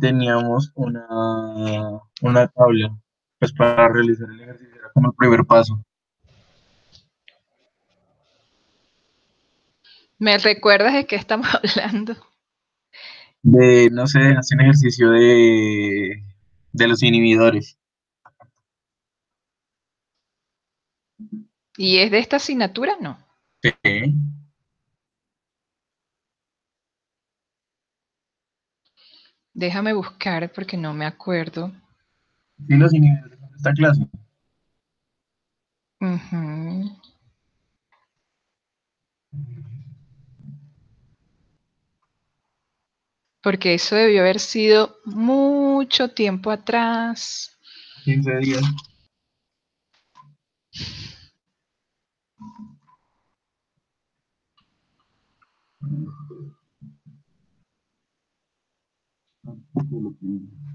teníamos una tabla, pues para realizar el ejercicio, era como el primer paso. ¿Me recuerdas de qué estamos hablando? De, no sé, hacer un ejercicio de los inhibidores. ¿Y es de esta asignatura? No. Sí, Déjame buscar porque no me acuerdo. sí, los inhibidores son de esta clase. Ujú. Porque eso debió haber sido mucho tiempo atrás. 15 días.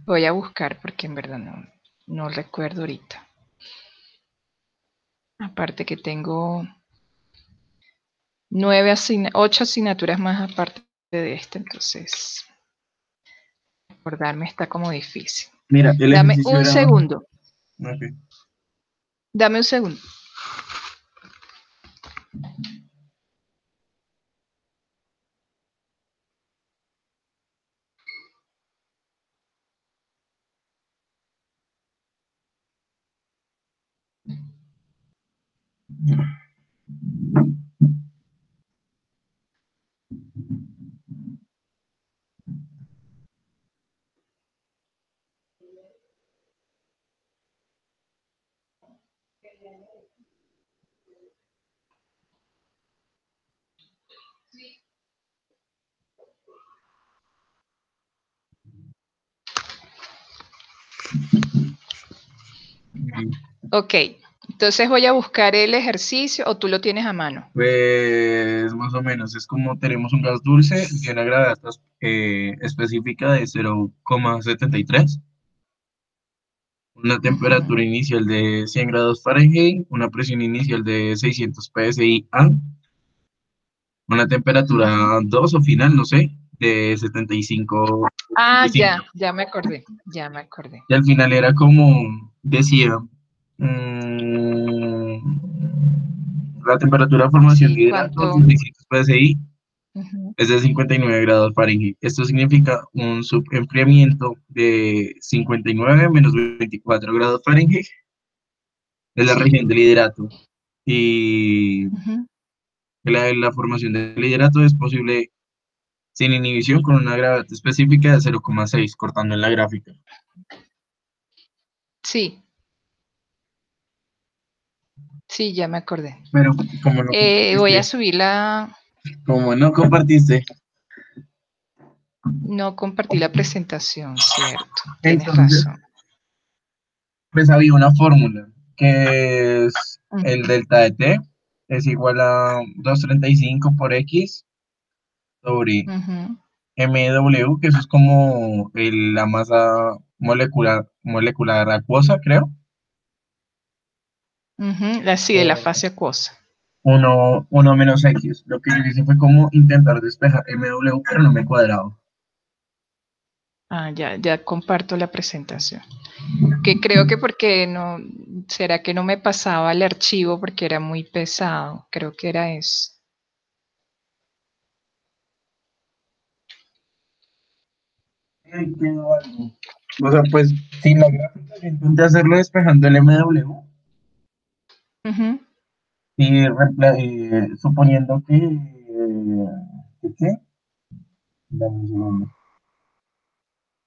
Voy a buscar porque en verdad no recuerdo ahorita. Aparte que tengo 8 asignaturas más aparte de esta, entonces acordarme está como difícil. Mira, el Dame ejercicio un era... segundo. Ok. Dame un segundo. Ok, entonces voy a buscar el ejercicio o tú lo tienes a mano. Pues más o menos, es como tenemos un gas dulce de una gravedad específica de 0,73, una temperatura Ujú. inicial de 100 grados Fahrenheit, una presión inicial de 600 psi-A, una temperatura 2 o final, no sé, de 75. Ah, 75. ya me acordé, ya me acordé. Y al final era como, decía, mm, la temperatura de formación de Sí, hidratos ¿cuánto? de 600 psi Ujú. es de 59 grados Fahrenheit. Esto significa un subenfriamiento de 59 menos 24 grados Fahrenheit en la Sí. región del hidrato. Y Ujú. la formación del hidrato es posible sin inhibición con una gravedad específica de 0,6, cortando en la gráfica. Sí, sí, ya me acordé. Pero como no Voy a compartiste, subir la... como no compartiste, No compartí la presentación, cierto. Tienes entonces, razón. pues había una fórmula que es el Ujú, delta de T es igual a 235 por X sobre ujú, MW, que eso es como la masa molecular acuosa, creo. ujú. Sí, de la Por fase acuosa. uno menos X. Lo que yo hice fue como intentar despejar MW, pero no me cuadraba. Ah, ya comparto la presentación. Que creo que porque no, será que no me pasaba el archivo porque era muy pesado. Creo que era eso. Ahí quedó algo. O sea, pues sin la gráfica, yo intenté hacerlo despejando el MW Ujú. y suponiendo que ¿qué? Dame un segundo.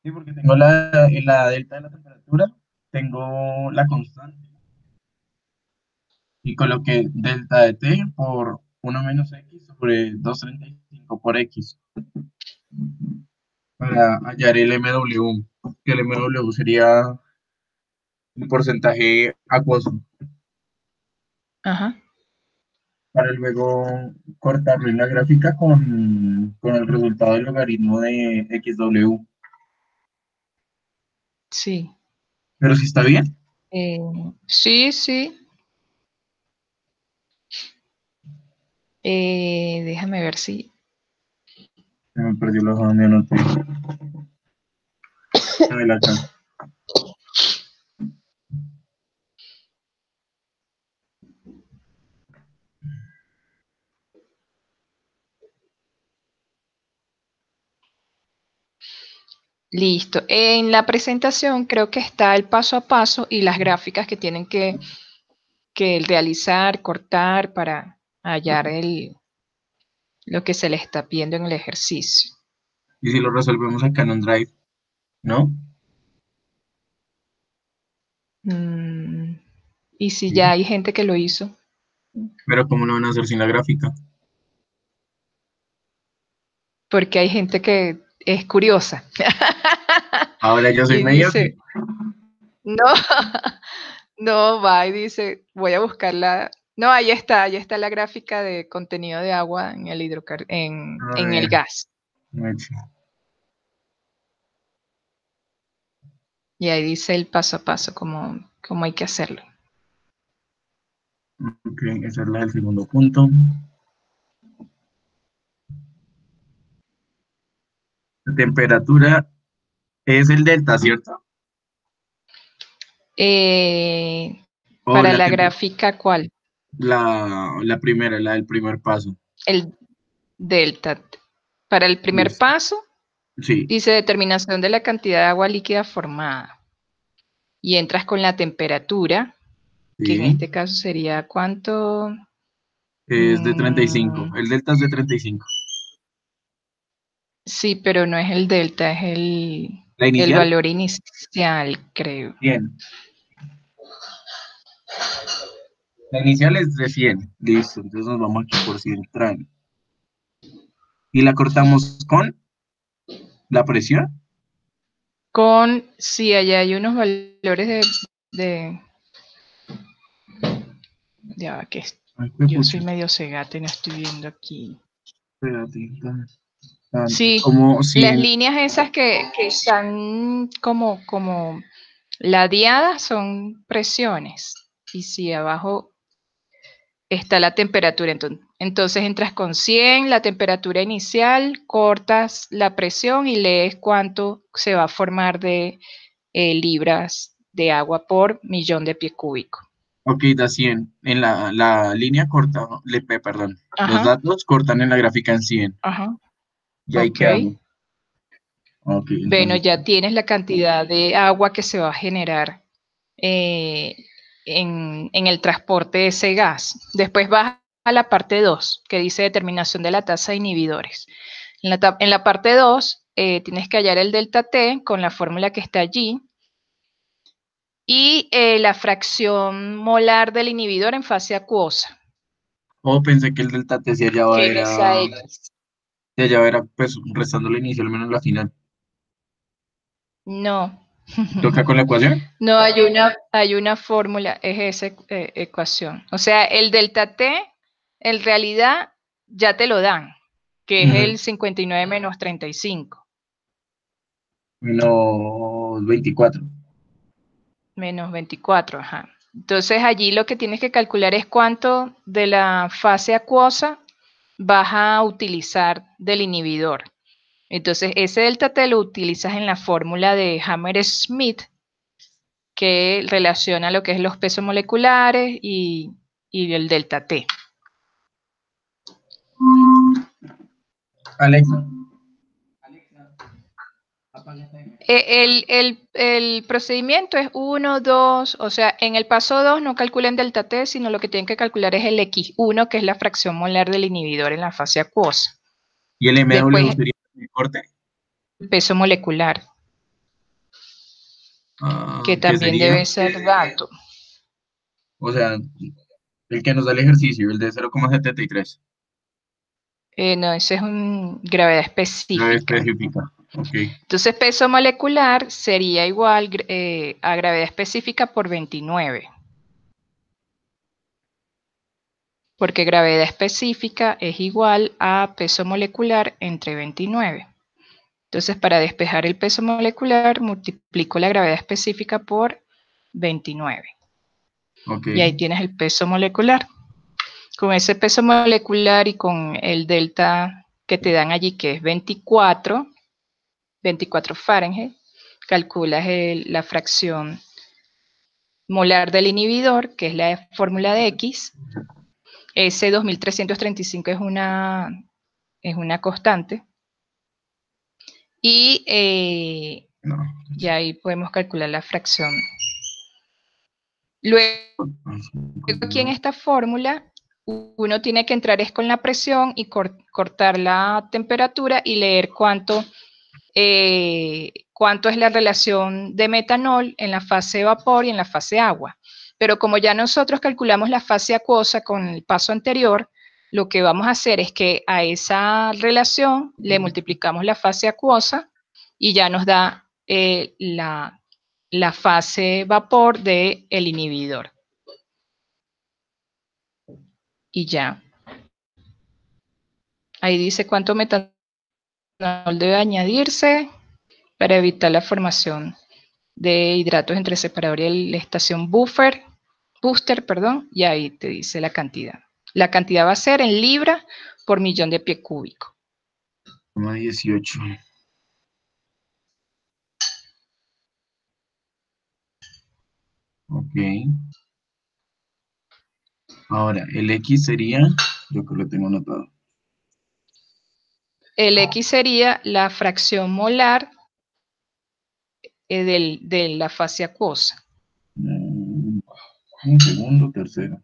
Sí, porque tengo la delta de la temperatura, tengo la constante y coloqué delta de T por uno menos X sobre 235 por X para hallar el MW, que el MW sería un porcentaje acuoso, Ajá. para luego cortarlo en la gráfica con el resultado del logaritmo de XW. Sí. Pero si está bien, Eh, sí, sí. Déjame ver si. se me perdió la hoja donde anoté. A ver acá. Listo. En la presentación creo que está el paso a paso y las gráficas que tienen que realizar, cortar para hallar lo que se les está pidiendo en el ejercicio. Y si lo resolvemos acá en un Drive, ¿no? Y si Sí. ya hay gente que lo hizo, Pero ¿cómo lo van a hacer sin la gráfica? porque hay gente que es curiosa Ahora yo soy y medio dice, que... no, no, va y dice, voy a buscarla. No, ahí está la gráfica de contenido de agua en el A en el ver, gas. Y ahí dice el paso a paso, cómo hay que hacerlo. ok, esa es la del segundo punto. La temperatura es el delta, ¿cierto? O Para la, la gráfica, ¿cuál? la primera, la del primer paso. El delta. Para el primer Listo. paso, Sí, dice determinación de la cantidad de agua líquida formada. Y entras con la temperatura, que en sí. este caso sería cuánto. Es de 35. Mm, El delta es de 35. sí, pero no es el delta, es ¿La el inicial? valor inicial, creo. 100. La inicial es de 100. Listo, entonces nos vamos aquí por 100 tran. Y la cortamos con la presión. Sí, allá hay unos valores de ya que Ay, qué yo soy pucha. medio cegata y no estoy viendo aquí. Espérate, Sí, como las 100. líneas esas que están como ladeadas son presiones. Y si abajo está la temperatura, entonces entras con 100, la temperatura inicial, cortas la presión y lees cuánto se va a formar de libras de agua por millón de pie cúbico. Ok, da 100. En la línea corta, perdón. Los Ajá, datos cortan en la gráfica en 100. ajá, ¿Y ahí ok. qué hago? Ok, Bueno, entonces. ya tienes la cantidad de agua que se va a generar eh, en el transporte de ese gas. Después vas a la parte 2, que dice determinación de la tasa de inhibidores. En la parte 2 tienes que hallar el delta T con la fórmula que está allí y la fracción molar del inhibidor en fase acuosa, Oh, pensé que el delta T se hallaba que es esa era, X. se hallaba era pues restando el inicio, al menos la final. No. ¿Toca con la ecuación? No, hay una fórmula, es esa ecuación. O sea, el delta T, en realidad, ya te lo dan, que es Ujú. el 59 menos 35. Menos 24. Menos 24, ajá. Entonces allí lo que tienes que calcular es cuánto de la fase acuosa vas a utilizar del inhibidor. Entonces ese delta T lo utilizas en la fórmula de Hammer-Smith, que relaciona lo que es los pesos moleculares y el delta T. Alexa. El procedimiento es 1, 2, o sea, en el paso 2 no calculen delta T, sino lo que tienen que calcular es el X1, que es la fracción molar del inhibidor en la fase acuosa. ¿Y el MW Después sería el corte? el peso molecular, Ah, que ¿qué también sería? debe ser dato. O sea, el que nos da el ejercicio, el de 0,73. No, ese es un gravedad La específica. específica. Ok, Entonces, peso molecular sería igual a gravedad específica por 29. Porque gravedad específica es igual a peso molecular entre 29. Entonces, para despejar el peso molecular, multiplico la gravedad específica por 29. ok, Y ahí tienes el peso molecular. Con ese peso molecular y con el delta que te dan allí, que es 24 Fahrenheit, calculas la fracción molar del inhibidor, que es la fórmula de X. Ese 2335 es una constante. Y ya ahí podemos calcular la fracción. Luego, aquí en esta fórmula, uno tiene que entrar es con la presión y cortar la temperatura y leer cuánto es la relación de metanol en la fase vapor y en la fase agua. Pero como ya nosotros calculamos la fase acuosa con el paso anterior, lo que vamos a hacer es que a esa relación le multiplicamos la fase acuosa y ya nos da la fase vapor del inhibidor. Y ya. Ahí dice cuánto metanol debe añadirse para evitar la formación de hidratos entre el separador y la estación booster, y ahí te dice la cantidad. La cantidad va a ser en libras por millón de pie cúbico. 18. Ok. Ahora, el X sería, yo creo que lo tengo anotado. El X sería la fracción molar de la fase acuosa. Un segundo, tercero.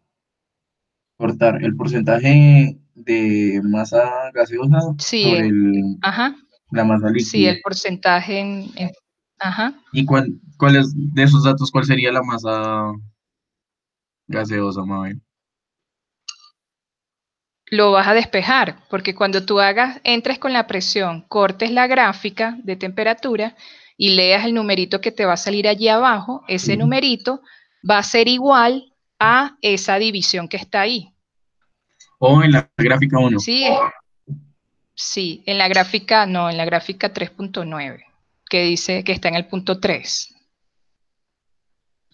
Cortar el porcentaje de masa gaseosa Sí, sobre la masa líquida. Sí, el porcentaje ajá. ¿Y cuál es de esos datos, cuál sería la masa gaseosa, Mabel? Lo vas a despejar, porque cuando tú entres con la presión, cortes la gráfica de temperatura y leas el numerito que te va a salir allí abajo, ese numerito va a ser igual a esa división que está ahí. O en la gráfica 1. Sí, en la gráfica, no, en la gráfica 3.9, que dice que está en el punto 3.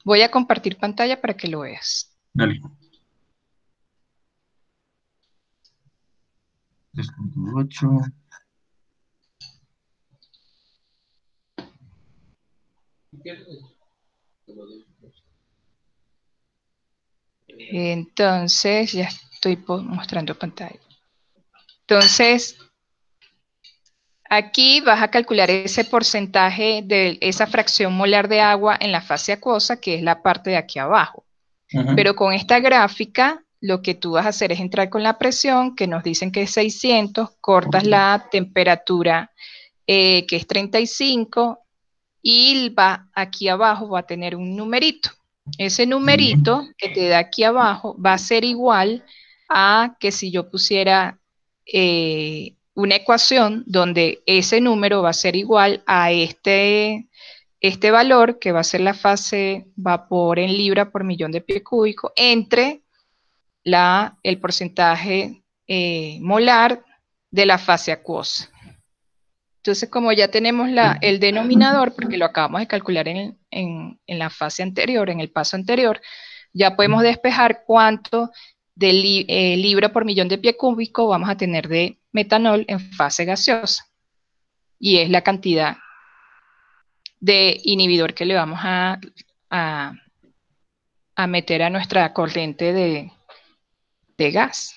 Voy a compartir pantalla para que lo veas. Dale. 3.8. Entonces, ya estoy mostrando pantalla. Entonces, aquí vas a calcular ese porcentaje de esa fracción molar de agua en la fase acuosa, que es la parte de aquí abajo. Pero con esta gráfica, lo que tú vas a hacer es entrar con la presión, que nos dicen que es 600, cortas la temperatura, que es 35, y aquí abajo va a tener un numerito. Ese numerito que te da aquí abajo va a ser igual a que si yo pusiera una ecuación donde ese número va a ser igual a este valor, que va a ser la fase vapor en libra por millón de pie cúbico, entre el porcentaje molar de la fase acuosa. Entonces, como ya tenemos el denominador, porque lo acabamos de calcular en la fase anterior, en el paso anterior, ya podemos despejar cuánto de libra por millón de pie cúbico vamos a tener de metanol en fase gaseosa. Y es la cantidad de inhibidor que le vamos a meter a nuestra corriente de gas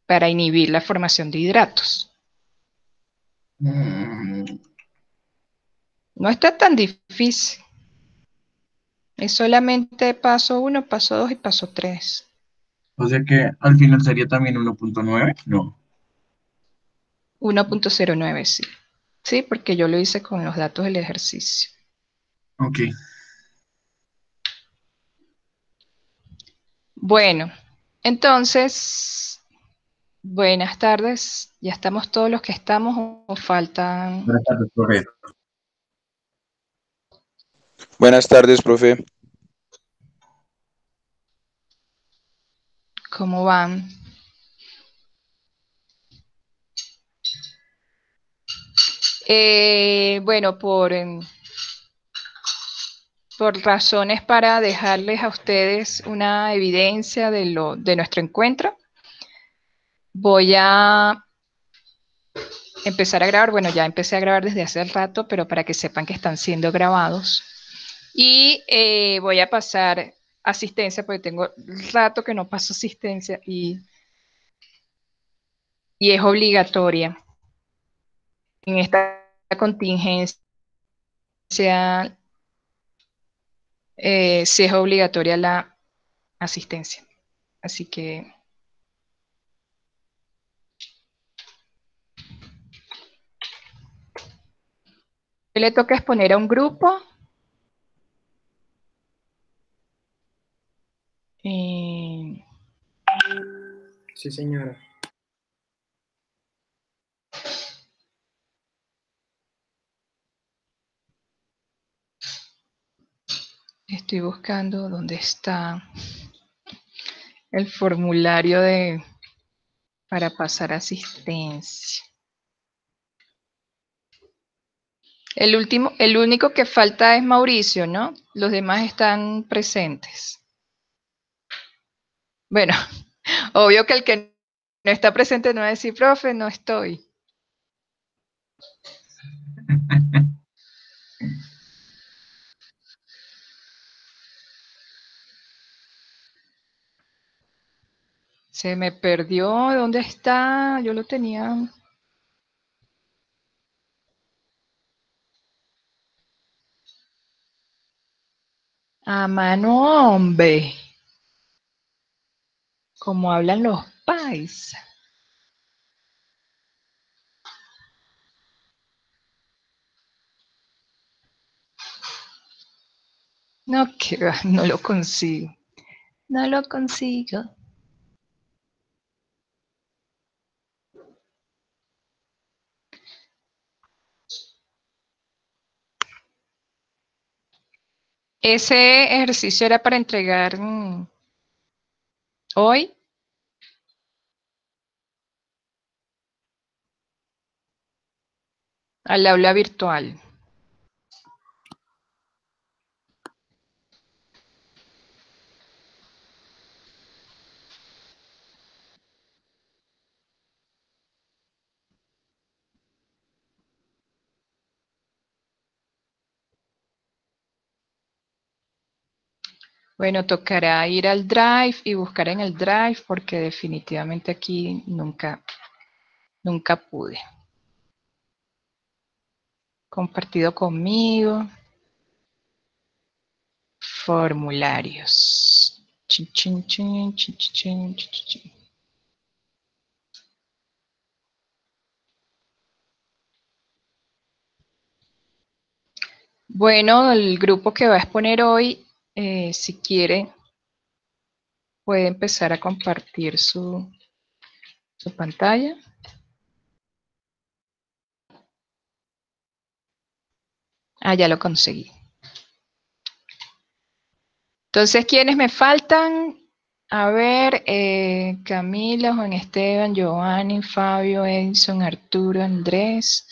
para inhibir la formación de hidratos. No está tan difícil. Es solamente paso 1, paso 2 y paso 3. O sea que al final sería también 1.9, no. 1.09, sí. Sí, porque yo lo hice con los datos del ejercicio. Ok. Bueno, entonces, buenas tardes. ¿Ya estamos todos los que estamos o faltan? Buenas tardes, profe. Buenas tardes, profe. ¿Cómo van? Bueno, por razones para dejarles a ustedes una evidencia de nuestro encuentro, voy a empezar a grabar. Bueno, ya empecé a grabar desde hace rato, pero para que sepan que están siendo grabados. Y voy a pasar asistencia, porque tengo rato que no paso asistencia y es obligatoria. En esta contingencia, sí es obligatoria la asistencia. Así que le toca exponer a un grupo. Sí, señora. Estoy buscando dónde está el formulario para pasar asistencia. El único que falta es Mauricio, ¿no? Los demás están presentes. Bueno, obvio que el que no está presente no va a decir, profe, no estoy. Se me perdió. ¿Dónde está? Yo lo tenía. A mano, hombre. Como hablan los paisas. No, que va, no lo consigo. No lo consigo. Ese ejercicio era para entregar hoy. Al aula virtual. Bueno, tocará ir al Drive y buscar en el Drive porque definitivamente aquí nunca pude. Compartido conmigo. Formularios. Chin, chin, chin, chin, chin, chin, chin. Bueno, el grupo que va a exponer hoy, si quiere, puede empezar a compartir su pantalla. Ah, ya lo conseguí. Entonces, ¿quiénes me faltan? A ver, Camila, Juan Esteban, Giovanni, Fabio, Edison, Arturo, Andrés.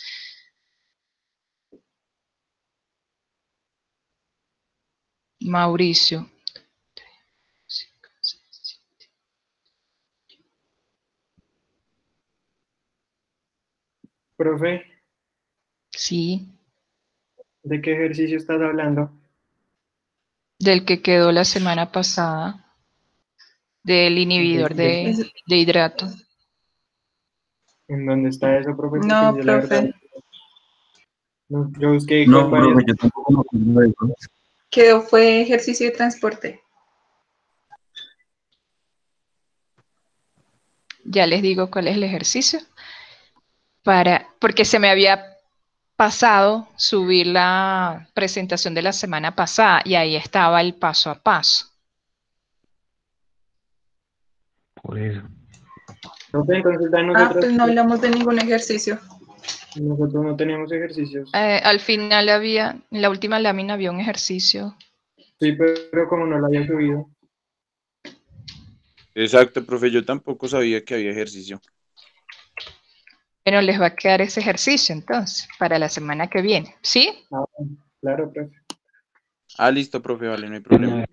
Mauricio. Profe, Sí, ¿de qué ejercicio estás hablando? del que quedó la semana pasada, del inhibidor de hidrato. ¿En dónde está eso, profe? Porque No, yo la verdad, profe. no, yo busqué No, con varios. profe, yo tampoco me acuerdo de eso. Quedó fue ejercicio de transporte. Ya les digo cuál es el ejercicio. Porque se me había pasado subir la presentación de la semana pasada y ahí estaba el paso a paso. Por eso. Profe, entonces da Pues no hablamos de ningún ejercicio. nosotros no tenemos ejercicios. Al final en la última lámina había un ejercicio. Sí, pero como no lo había subido. Exacto, profe, yo tampoco sabía que había ejercicio. Bueno, les va a quedar ese ejercicio entonces para la semana que viene. ¿Sí? Ah, claro, profe. Ah, listo, profe, vale, no hay problema.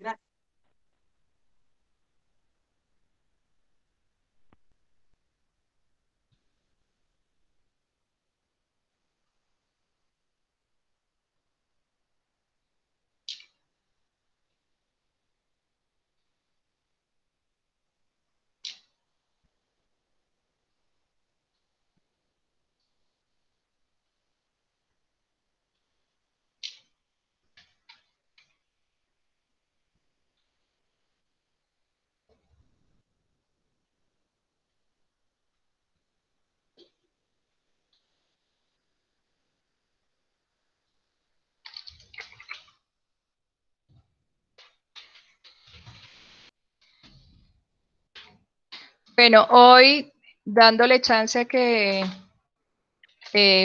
Bueno, hoy dándole chance a que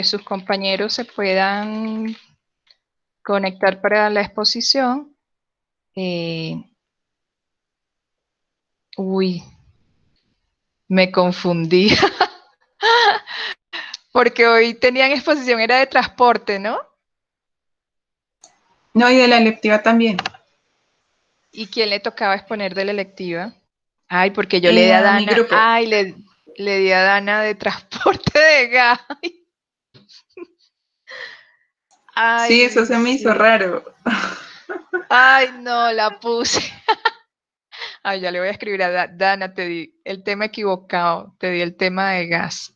sus compañeros se puedan conectar para la exposición. Uy, me confundí. Porque hoy tenían exposición, era de transporte, ¿no? No, y de la electiva también. ¿Y quién le tocaba exponer de la electiva? Ay, porque yo le di a A mi Dana. grupo. Ay, le di a Dana de transporte de gas. Sí, eso Ay, se me hizo sí. raro. Ay, no, la puse. Ay, ya le voy a escribir a Dana, te di el tema equivocado, te di el tema de gas.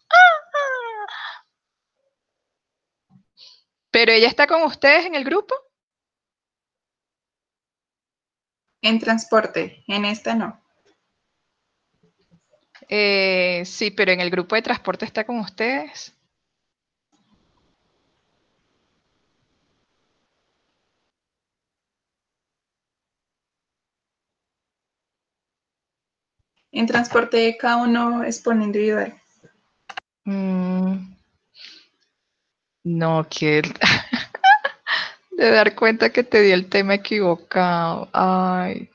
¿Pero ella está con ustedes en el grupo? En transporte, en esta no. Sí, pero en el grupo de transporte está con ustedes. En transporte cada uno expone individual. No, que de dar cuenta que te di el tema equivocado. Ay.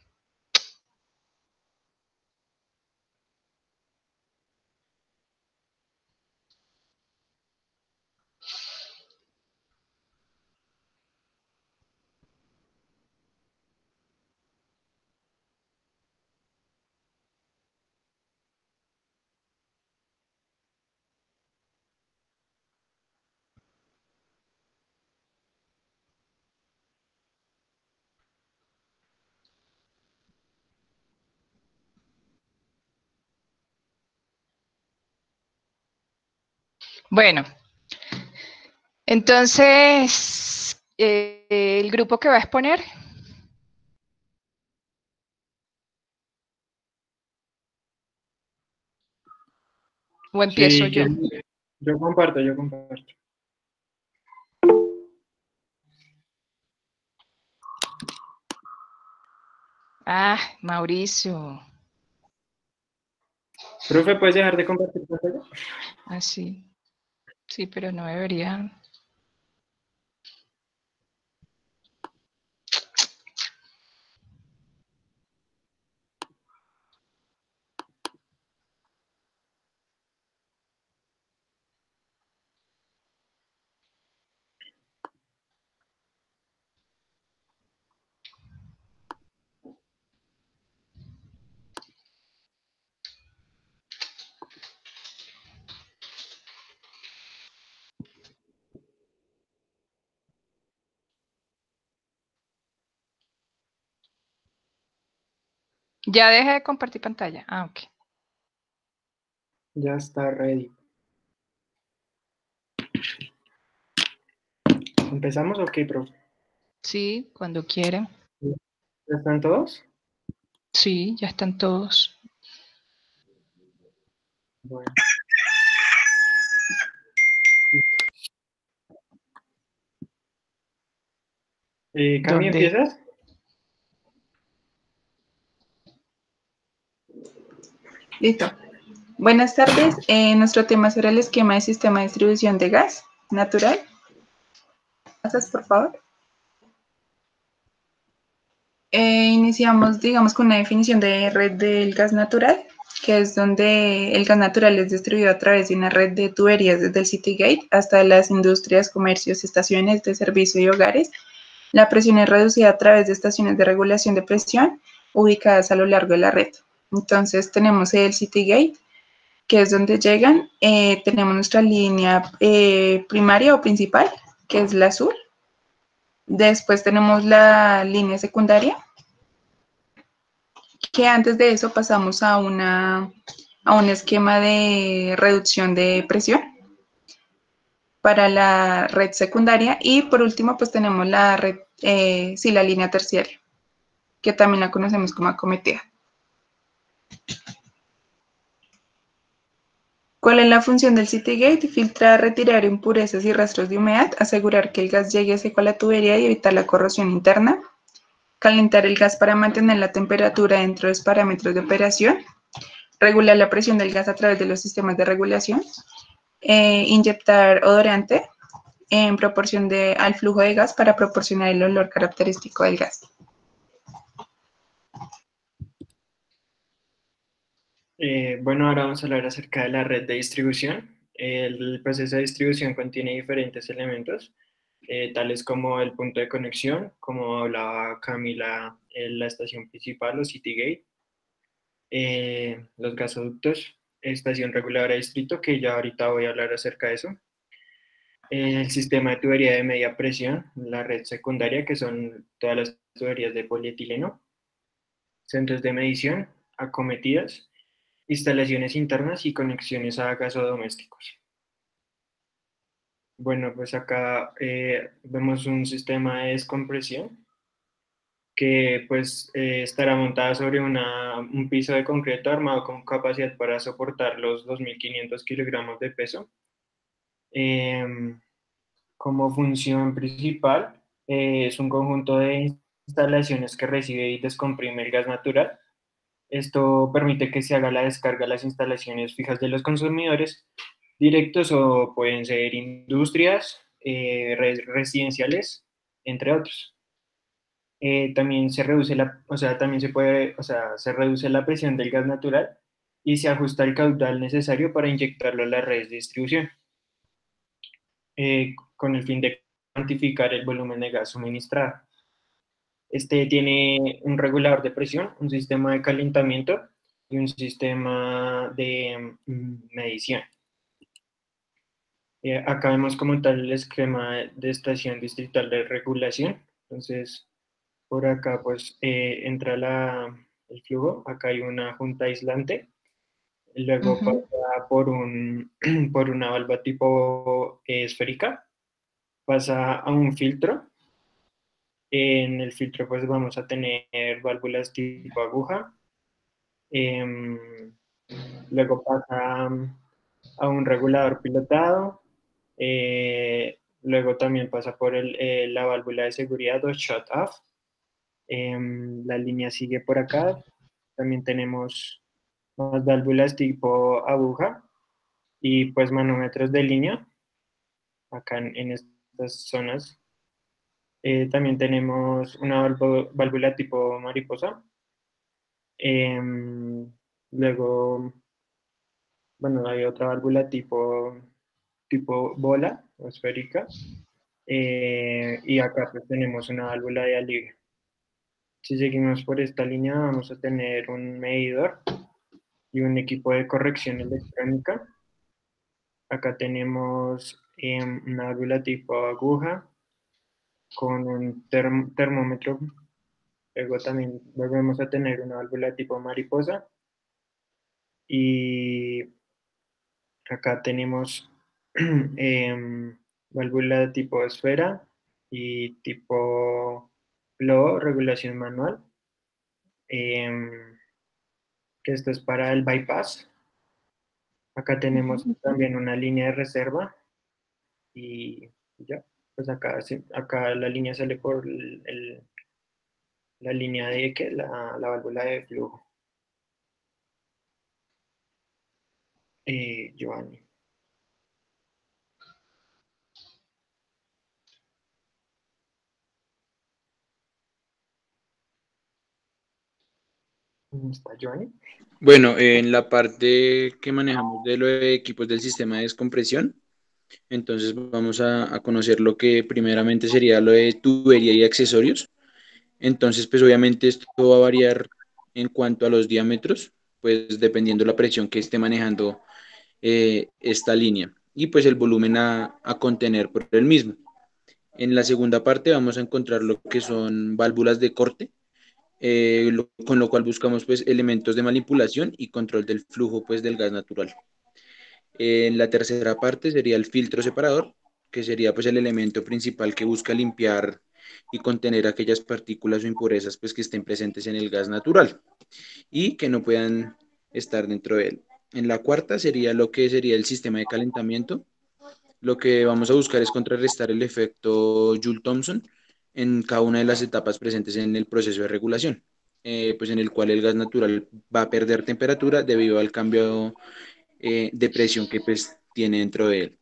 Bueno, entonces, el grupo que va a exponer. ¿O empiezo Sí, yo? yo comparto, yo comparto. Ah, Mauricio. Profe, ¿puedes dejar de compartir pantalla? Ah, sí. Sí, pero no debería. Ya dejé de compartir pantalla. Ah, ok. Ya está ready. ¿Empezamos o qué, profe? Sí, cuando quieran. ¿Ya están todos? Sí, ya están todos. Bueno. Cami, ¿Dónde? ¿empiezas? Listo. Buenas tardes. Nuestro tema será el esquema de sistema de distribución de gas natural. ¿Pasas, por favor? Iniciamos, digamos, con una definición de red del gas natural, que es donde el gas natural es distribuido a través de una red de tuberías desde el Citygate hasta las industrias, comercios, estaciones de servicio y hogares. La presión es reducida a través de estaciones de regulación de presión ubicadas a lo largo de la red. Entonces tenemos el Citygate, que es donde llegan. Tenemos nuestra línea primaria o principal, que es la azul. Después tenemos la línea secundaria, que antes de eso pasamos a un esquema de reducción de presión para la red secundaria. Y por último, pues tenemos la red, la línea terciaria, que también la conocemos como acometida. ¿Cuál es la función del Citygate? Filtrar, retirar impurezas y rastros de humedad, asegurar que el gas llegue seco a la tubería y evitar la corrosión interna, calentar el gas para mantener la temperatura dentro de los parámetros de operación, regular la presión del gas a través de los sistemas de regulación, inyectar odorante en proporción al flujo de gas para proporcionar el olor característico del gas. Bueno, ahora vamos a hablar acerca de la red de distribución. El proceso de distribución contiene diferentes elementos, tales como el punto de conexión, como hablaba Camila, la estación principal o city gate, los gasoductos, estación reguladora de distrito, que ya ahorita voy a hablar acerca de eso, el sistema de tubería de media presión, la red secundaria, que son todas las tuberías de polietileno, centros de medición, acometidas, instalaciones internas y conexiones a gasodomésticos. Bueno, pues acá vemos un sistema de descompresión que pues estará montada sobre un piso de concreto armado con capacidad para soportar los 2.500 kilogramos de peso. Como función principal es un conjunto de instalaciones que recibe y descomprime el gas natural. Esto permite que se haga la descarga a las instalaciones fijas de los consumidores directos o pueden ser industrias, residenciales, entre otros. También se reduce se reduce la presión del gas natural y se ajusta el caudal necesario para inyectarlo a las redes de distribución, con el fin de cuantificar el volumen de gas suministrado. Este tiene un regulador de presión, un sistema de calentamiento y un sistema de medición. Acá vemos como tal el esquema de estación distrital de regulación. Entonces, por acá pues entra el flujo, acá hay una junta aislante, luego pasa por una valva tipo esférica, pasa a un filtro. En el filtro pues vamos a tener válvulas tipo aguja, luego pasa a un regulador pilotado, luego también pasa por la válvula de seguridad o shut-off. La línea sigue por acá, también tenemos más válvulas tipo aguja y pues manómetros de línea acá en estas zonas. También tenemos una válvula tipo mariposa. Luego, bueno, hay otra válvula tipo bola o esférica. Y acá pues tenemos una válvula de alivio. Si seguimos por esta línea vamos a tener un medidor y un equipo de corrección electrónica. Acá tenemos una válvula tipo aguja con un termómetro. Luego también volvemos a tener una válvula tipo mariposa. Y acá tenemos válvula tipo esfera y tipo flow, regulación manual. Que esto es para el bypass. Acá tenemos también una línea de reserva y ya, pues acá la línea sale por la línea de la válvula de flujo. Giovanni. ¿Dónde está Giovanni? Bueno, en la parte que manejamos de los equipos del sistema de descompresión, entonces vamos a conocer lo que primeramente sería lo de tubería y accesorios. Entonces, pues obviamente esto va a variar en cuanto a los diámetros, pues dependiendo la presión que esté manejando esta línea y pues el volumen a contener por el mismo. En la segunda parte vamos a encontrar lo que son válvulas de corte, con lo cual buscamos pues elementos de manipulación y control del flujo pues del gas natural. En la tercera parte sería el filtro separador, que sería pues el elemento principal que busca limpiar y contener aquellas partículas o impurezas pues que estén presentes en el gas natural y que no puedan estar dentro de él. En la cuarta sería lo que sería el sistema de calentamiento. Lo que vamos a buscar es contrarrestar el efecto Joule-Thomson en cada una de las etapas presentes en el proceso de regulación. pues en el cual el gas natural va a perder temperatura debido al cambio de presión que pues tiene dentro de él.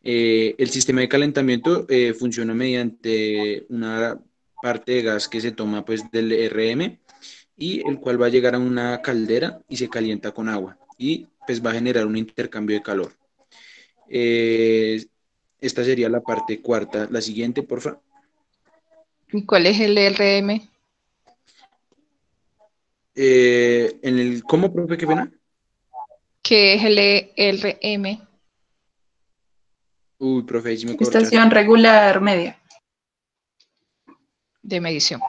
El sistema de calentamiento funciona mediante una parte de gas que se toma pues del RM y el cual va a llegar a una caldera y se calienta con agua y pues va a generar un intercambio de calor. Esta sería la parte cuarta. La siguiente, por favor. ¿Y cuál es el RM? ¿Cómo, profe? ¿Qué pena? ¿Qué es el RM? Uy, profe, ahí sí me corchaste. Estación regular media. De medición.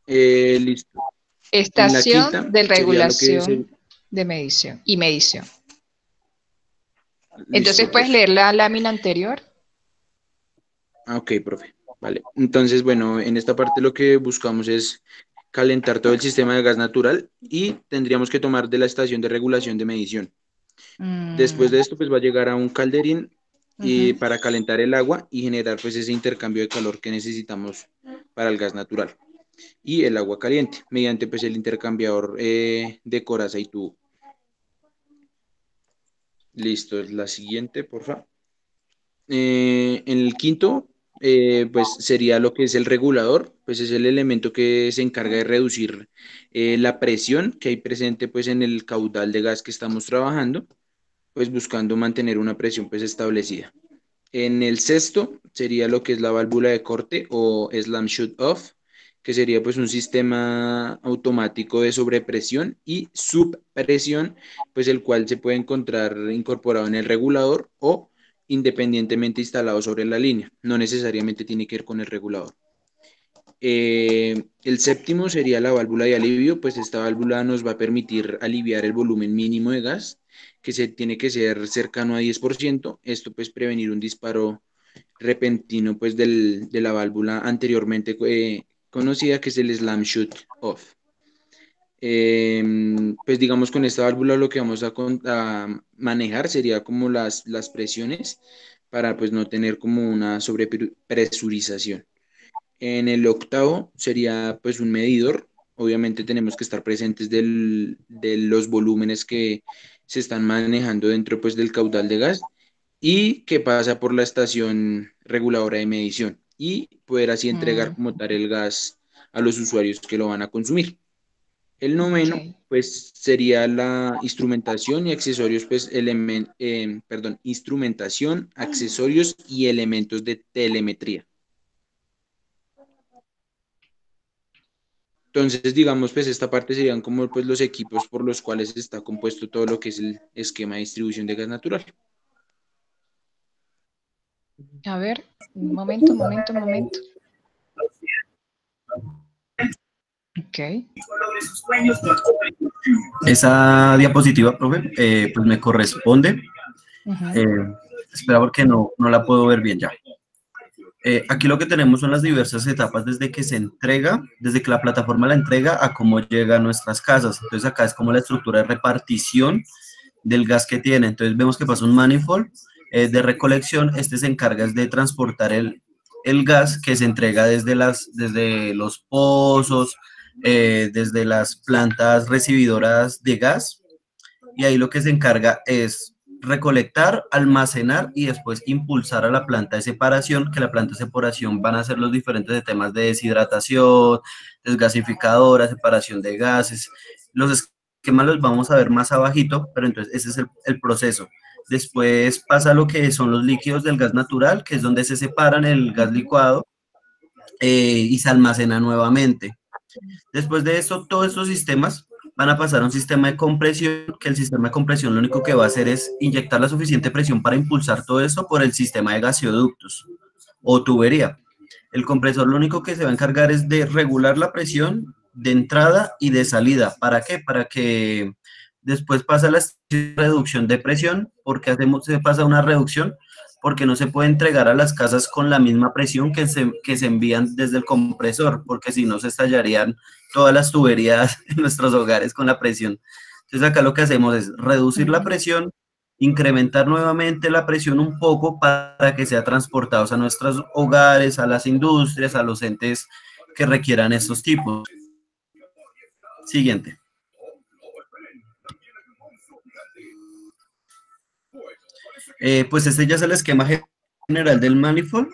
Listo. En la Estación quinta de sería lo que es regulación de medición y medición. Listo, Entonces, ¿puedes profe. leer la lámina anterior? Ok, profe. Vale. Entonces, bueno, en esta parte lo que buscamos es calentar todo el sistema de gas natural y tendríamos que tomar de la estación de regulación de medición. Después de esto, pues va a llegar a un calderín para calentar el agua y generar pues ese intercambio de calor que necesitamos para el gas natural y el agua caliente mediante pues el intercambiador de coraza y tubo. Listo, la siguiente, por favor. En el quinto, pues sería lo que es el regulador, pues es el elemento que se encarga de reducir la presión que hay presente pues en el caudal de gas que estamos trabajando, pues buscando mantener una presión pues establecida. En el sexto sería lo que es la válvula de corte o slam shut off, que sería pues un sistema automático de sobrepresión y subpresión, pues el cual se puede encontrar incorporado en el regulador o independientemente instalado sobre la línea. No necesariamente tiene que ver con el regulador. El séptimo sería la válvula de alivio, pues esta válvula nos va a permitir aliviar el volumen mínimo de gas, que se tiene que ser cercano a 10%. Esto pues prevenir un disparo repentino pues de la válvula anteriormente conocida, que es el slam shut off. Pues digamos con esta válvula lo que vamos a manejar sería como las presiones para pues no tener como una sobrepresurización. En el octavo sería pues un medidor. Obviamente tenemos que estar presentes de los volúmenes que se están manejando dentro pues del caudal de gas y que pasa por la estación reguladora de medición y poder así entregar como tal el gas a los usuarios que lo van a consumir. El noveno pues sería la instrumentación y accesorios pues instrumentación, accesorios y elementos de telemetría. Entonces, digamos, pues esta parte serían como pues los equipos por los cuales está compuesto todo lo que es el esquema de distribución de gas natural. A ver, un momento. Ok. Esa diapositiva, profe, pues me corresponde. Espera porque no la puedo ver bien ya. Aquí lo que tenemos son las diversas etapas desde que se entrega, desde que la plataforma la entrega a cómo llega a nuestras casas. Entonces acá es como la estructura de repartición del gas que tiene. Entonces vemos que pasa un manifold de recolección. Este se encarga de transportar el gas que se entrega desde los pozos, desde las plantas recibidoras de gas. Y ahí lo que se encarga es recolectar, almacenar y después impulsar a la planta de separación, que la planta de separación van a ser los diferentes temas de deshidratación, desgasificadora, separación de gases. Los esquemas los vamos a ver más abajito, pero entonces ese es el proceso. Después pasa lo que son los líquidos del gas natural, que es donde se separan el gas licuado y se almacena nuevamente. Después de esto, todos estos sistemas van a pasar a un sistema de compresión, que el sistema de compresión lo único que va a hacer es inyectar la suficiente presión para impulsar todo esto por el sistema de gaseoductos o tubería. El compresor lo único que se va a encargar es de regular la presión de entrada y de salida. ¿Para qué? Para que después pasa la reducción de presión. ¿Por qué se pasa una reducción? Porque no se puede entregar a las casas con la misma presión que se envían desde el compresor, porque si no se estallarían todas las tuberías en nuestros hogares con la presión. Entonces acá lo que hacemos es reducir la presión, incrementar nuevamente la presión un poco para que sea transportados a nuestros hogares, a las industrias, a los entes que requieran estos tipos. Siguiente. Pues este ya es el esquema general del manifold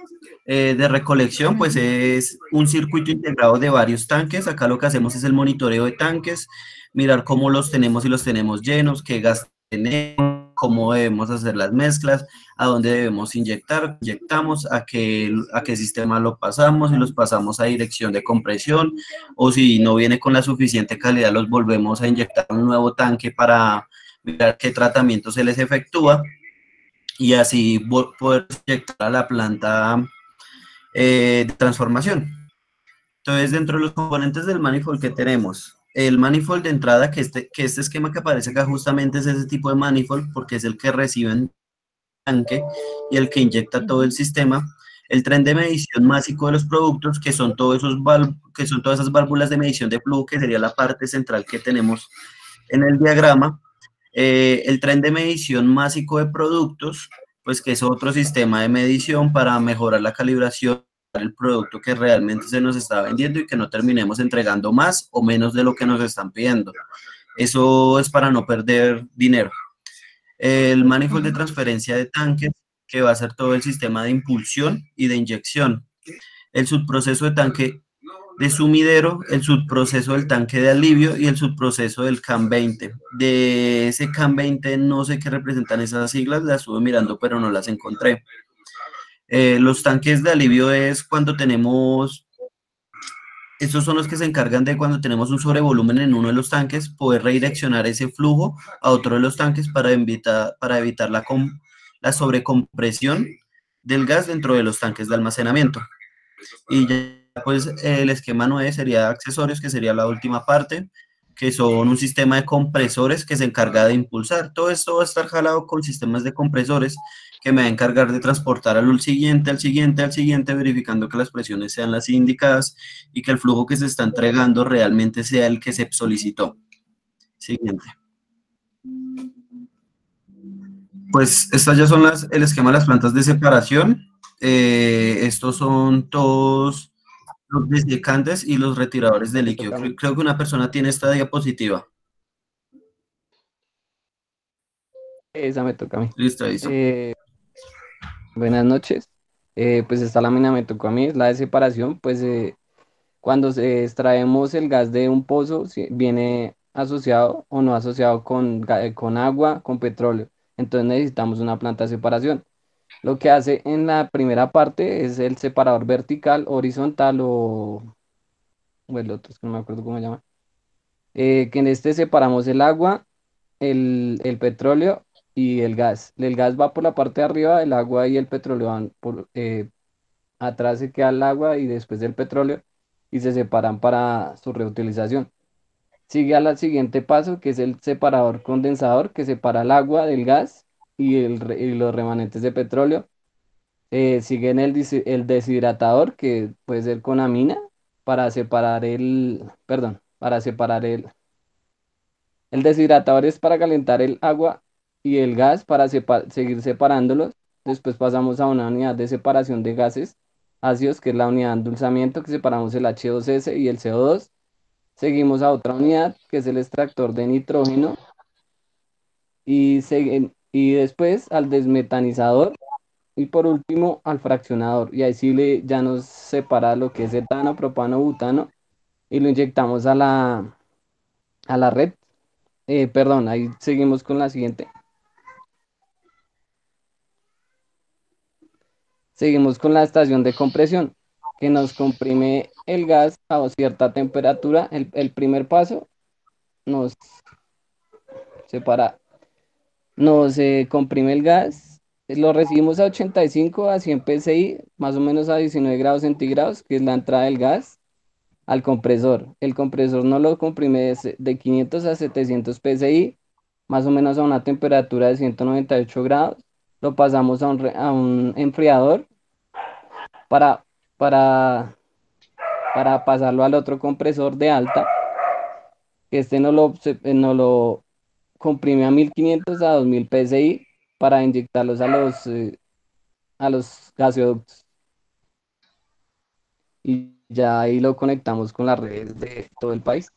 de recolección, pues es un circuito integrado de varios tanques. Acá lo que hacemos es el monitoreo de tanques, mirar cómo los tenemos, si los tenemos llenos, qué gas tenemos, cómo debemos hacer las mezclas, a dónde debemos inyectar, inyectamos, a qué sistema lo pasamos, si los pasamos a dirección de compresión, o si no viene con la suficiente calidad, los volvemos a inyectar a un nuevo tanque para mirar qué tratamiento se les efectúa y así poder inyectar a la planta de transformación. Entonces, dentro de los componentes del manifold que tenemos, el manifold de entrada, que este esquema que aparece acá justamente es ese tipo de manifold, porque es el que recibe en tanque y el que inyecta todo el sistema. El tren de medición másico de los productos, que son todas esas válvulas de medición de flujo, que sería la parte central que tenemos en el diagrama. El tren de medición másico de productos, pues que es otro sistema de medición para mejorar la calibración del producto que realmente se nos está vendiendo y que no terminemos entregando más o menos de lo que nos están pidiendo. Eso es para no perder dinero. El manifold de transferencia de tanques, que va a ser todo el sistema de impulsión y de inyección. El subproceso de tanque de sumidero, el subproceso del tanque de alivio y el subproceso del CAN 20. De ese CAN 20 no sé qué representan esas siglas, las estuve mirando pero no las encontré. Los tanques de alivio es cuando tenemos, estos son los que se encargan de cuando tenemos un sobrevolumen en uno de los tanques, poder redireccionar ese flujo a otro de los tanques para evitar la sobrecompresión del gas dentro de los tanques de almacenamiento. Y ya pues el esquema 9 sería accesorios, que sería la última parte, que son un sistema de compresores que se encarga de impulsar. Todo esto va a estar jalado con sistemas de compresores que me va a encargar de transportar al siguiente, al siguiente, al siguiente, verificando que las presiones sean las indicadas y que el flujo que se está entregando realmente sea el que se solicitó. Siguiente. Pues estas ya son el esquema de las plantas de separación. Estos son todos los desecantes y los retiradores de líquido. Creo que una persona tiene esta diapositiva. Esa me toca a mí. Listo, ahí está. Buenas noches. Pues esta lámina me tocó a mí, es la de separación. Pues cuando extraemos el gas de un pozo, viene asociado o no asociado con agua, con petróleo. Entonces necesitamos una planta de separación. Lo que hace en la primera parte es el separador vertical, horizontal o el otro, es que no me acuerdo cómo se llama. Que en este separamos el agua, el petróleo y el gas. El gas va por la parte de arriba, el agua y el petróleo van atrás, se queda el agua y después el petróleo y se separan para su reutilización. Sigue al siguiente paso, que es el separador condensador, que separa el agua del gas y los remanentes de petróleo. Sigue en el deshidratador, que puede ser con amina, para separar el deshidratador es para calentar el agua y el gas para seguir separándolos. Después pasamos a una unidad de separación de gases ácidos, que es la unidad de endulzamiento, que separamos el H2S y el CO2. Seguimos a otra unidad, que es el extractor de nitrógeno. Y después al desmetanizador. Y por último al fraccionador. Y ahí sí ya nos separa lo que es etano, propano, butano. Y lo inyectamos a la red. Perdón, ahí seguimos con la siguiente. Seguimos con la estación de compresión, que nos comprime el gas a cierta temperatura. El primer paso nos separa, nos comprime el gas, lo recibimos a 85 a 100 psi, más o menos a 19 grados centígrados, que es la entrada del gas al compresor. El compresor no lo comprime de 500 a 700 psi, más o menos a una temperatura de 198 grados. Lo pasamos a un enfriador para, para, para pasarlo al otro compresor de alta, que este no lo comprime a 1500 a 2000 psi para inyectarlos a los gaseoductos. Y ya ahí lo conectamos con las redes de todo el país.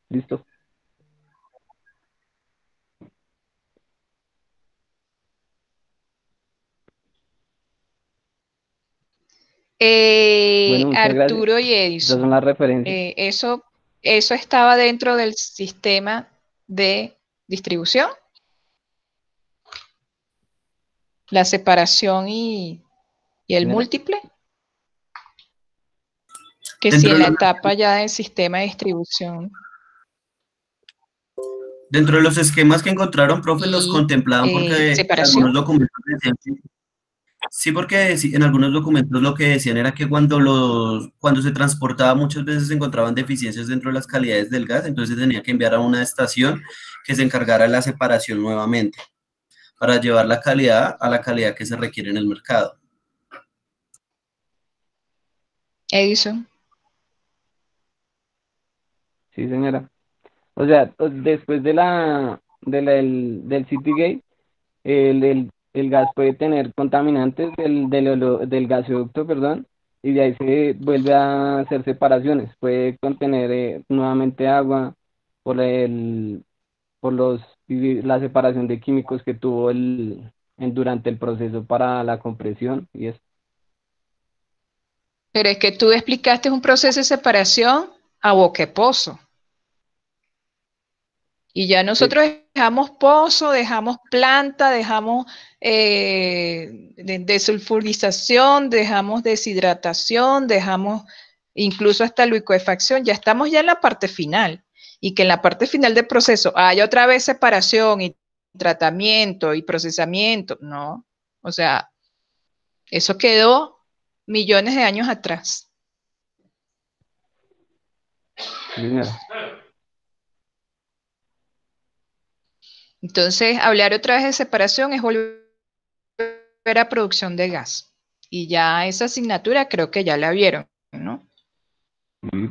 Listo. Bueno, muchas gracias. Arturo y Estas son Edison, las referencias. eso estaba dentro del sistema de distribución, la separación y el Señora. múltiple, que si Dentro en de la los, etapa ya del sistema de distribución dentro de los esquemas que encontraron, profe, los y contemplaban porque en separación. algunos documentos decían sí, porque en algunos documentos lo que decían era que cuando se transportaba muchas veces se encontraban deficiencias dentro de las calidades del gas, entonces se tenía que enviar a una estación que se encargara de la separación nuevamente para llevar la calidad a la calidad que se requiere en el mercado. Edison. Sí, señora. O sea, después del Citygate, el gas puede tener contaminantes del gasoducto, perdón, y de ahí se vuelve a hacer separaciones. Puede contener nuevamente agua por la separación de químicos que tuvo durante el proceso para la compresión y eso. Pero es que tú explicaste un proceso de separación a boquepozo. Y ya nosotros dejamos pozo, dejamos planta, dejamos desulfurización, dejamos deshidratación, dejamos incluso hasta licuefacción. Ya estamos ya en la parte final. Y que en la parte final del proceso haya otra vez separación y tratamiento y procesamiento. No. O sea, eso quedó millones de años atrás. Sí, señora. Entonces, hablar otra vez de separación es volver a producción de gas. Y ya esa asignatura creo que ya la vieron, ¿no? Mm.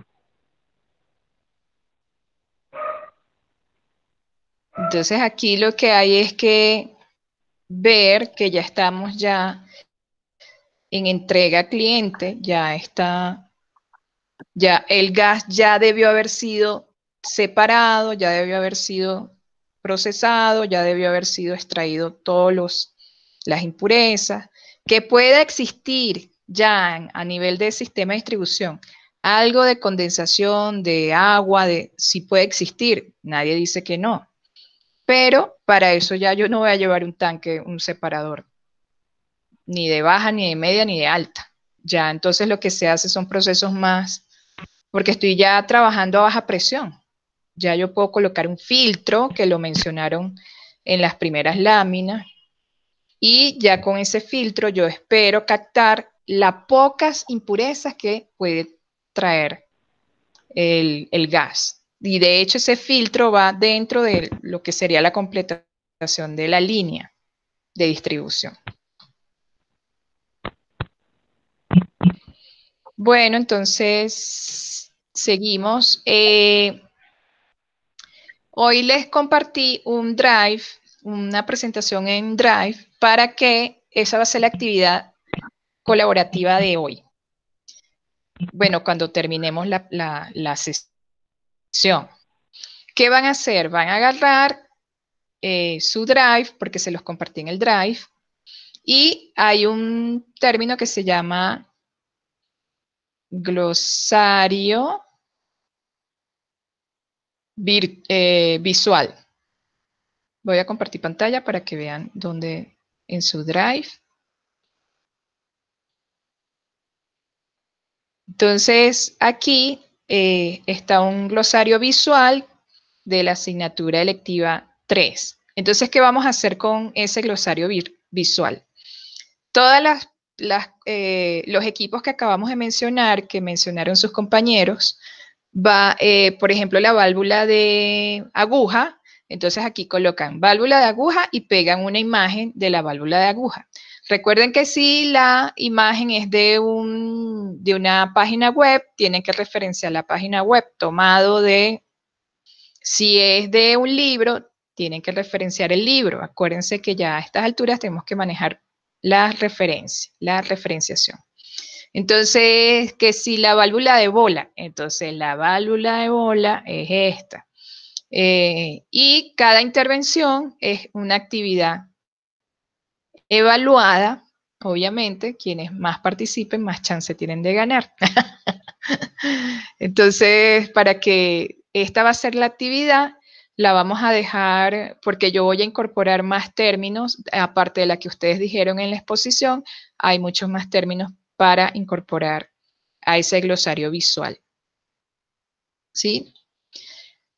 Entonces, aquí lo que hay es que ver que ya estamos ya en entrega al cliente, ya está, ya el gas ya debió haber sido separado, ya debió haber sido procesado, ya debió haber sido extraído todas las impurezas, que pueda existir ya a nivel de sistema de distribución algo de condensación, de agua, sí puede existir, nadie dice que no, pero para eso ya yo no voy a llevar un tanque, un separador, ni de baja, ni de media, ni de alta. Ya entonces lo que se hace son procesos más, porque estoy ya trabajando a baja presión. Ya yo puedo colocar un filtro, que lo mencionaron en las primeras láminas, y ya con ese filtro yo espero captar las pocas impurezas que puede traer el gas. Y de hecho ese filtro va dentro de lo que sería la completación de la línea de distribución. Bueno, entonces seguimos. Hoy les compartí un Drive, una presentación en Drive, para que esa va a ser la actividad colaborativa de hoy. Bueno, cuando terminemos la sesión. ¿Qué van a hacer? Van a agarrar su Drive, porque se los compartí en el Drive, y hay un término que se llama glosario visual. Voy a compartir pantalla para que vean dónde en su Drive. Entonces, aquí está un glosario visual de la asignatura electiva 3. Entonces, ¿qué vamos a hacer con ese glosario visual? Todos los equipos que acabamos de mencionar, que mencionaron sus compañeros, va, por ejemplo, la válvula de aguja. Entonces aquí colocan válvula de aguja y pegan una imagen de la válvula de aguja. Recuerden que si la imagen es de una página web, tienen que referenciar la página web tomado de, si es de un libro, tienen que referenciar el libro. Acuérdense que ya a estas alturas tenemos que manejar la referencia, la referenciación. Entonces, que si la válvula de bola, entonces la válvula de bola es esta. Y cada intervención es una actividad evaluada. Obviamente, quienes más participen, más chance tienen de ganar. Entonces, para que esta va a ser la actividad, la vamos a dejar, porque yo voy a incorporar más términos, aparte de la que ustedes dijeron en la exposición, hay muchos más términos para incorporar a ese glosario visual. ¿Sí?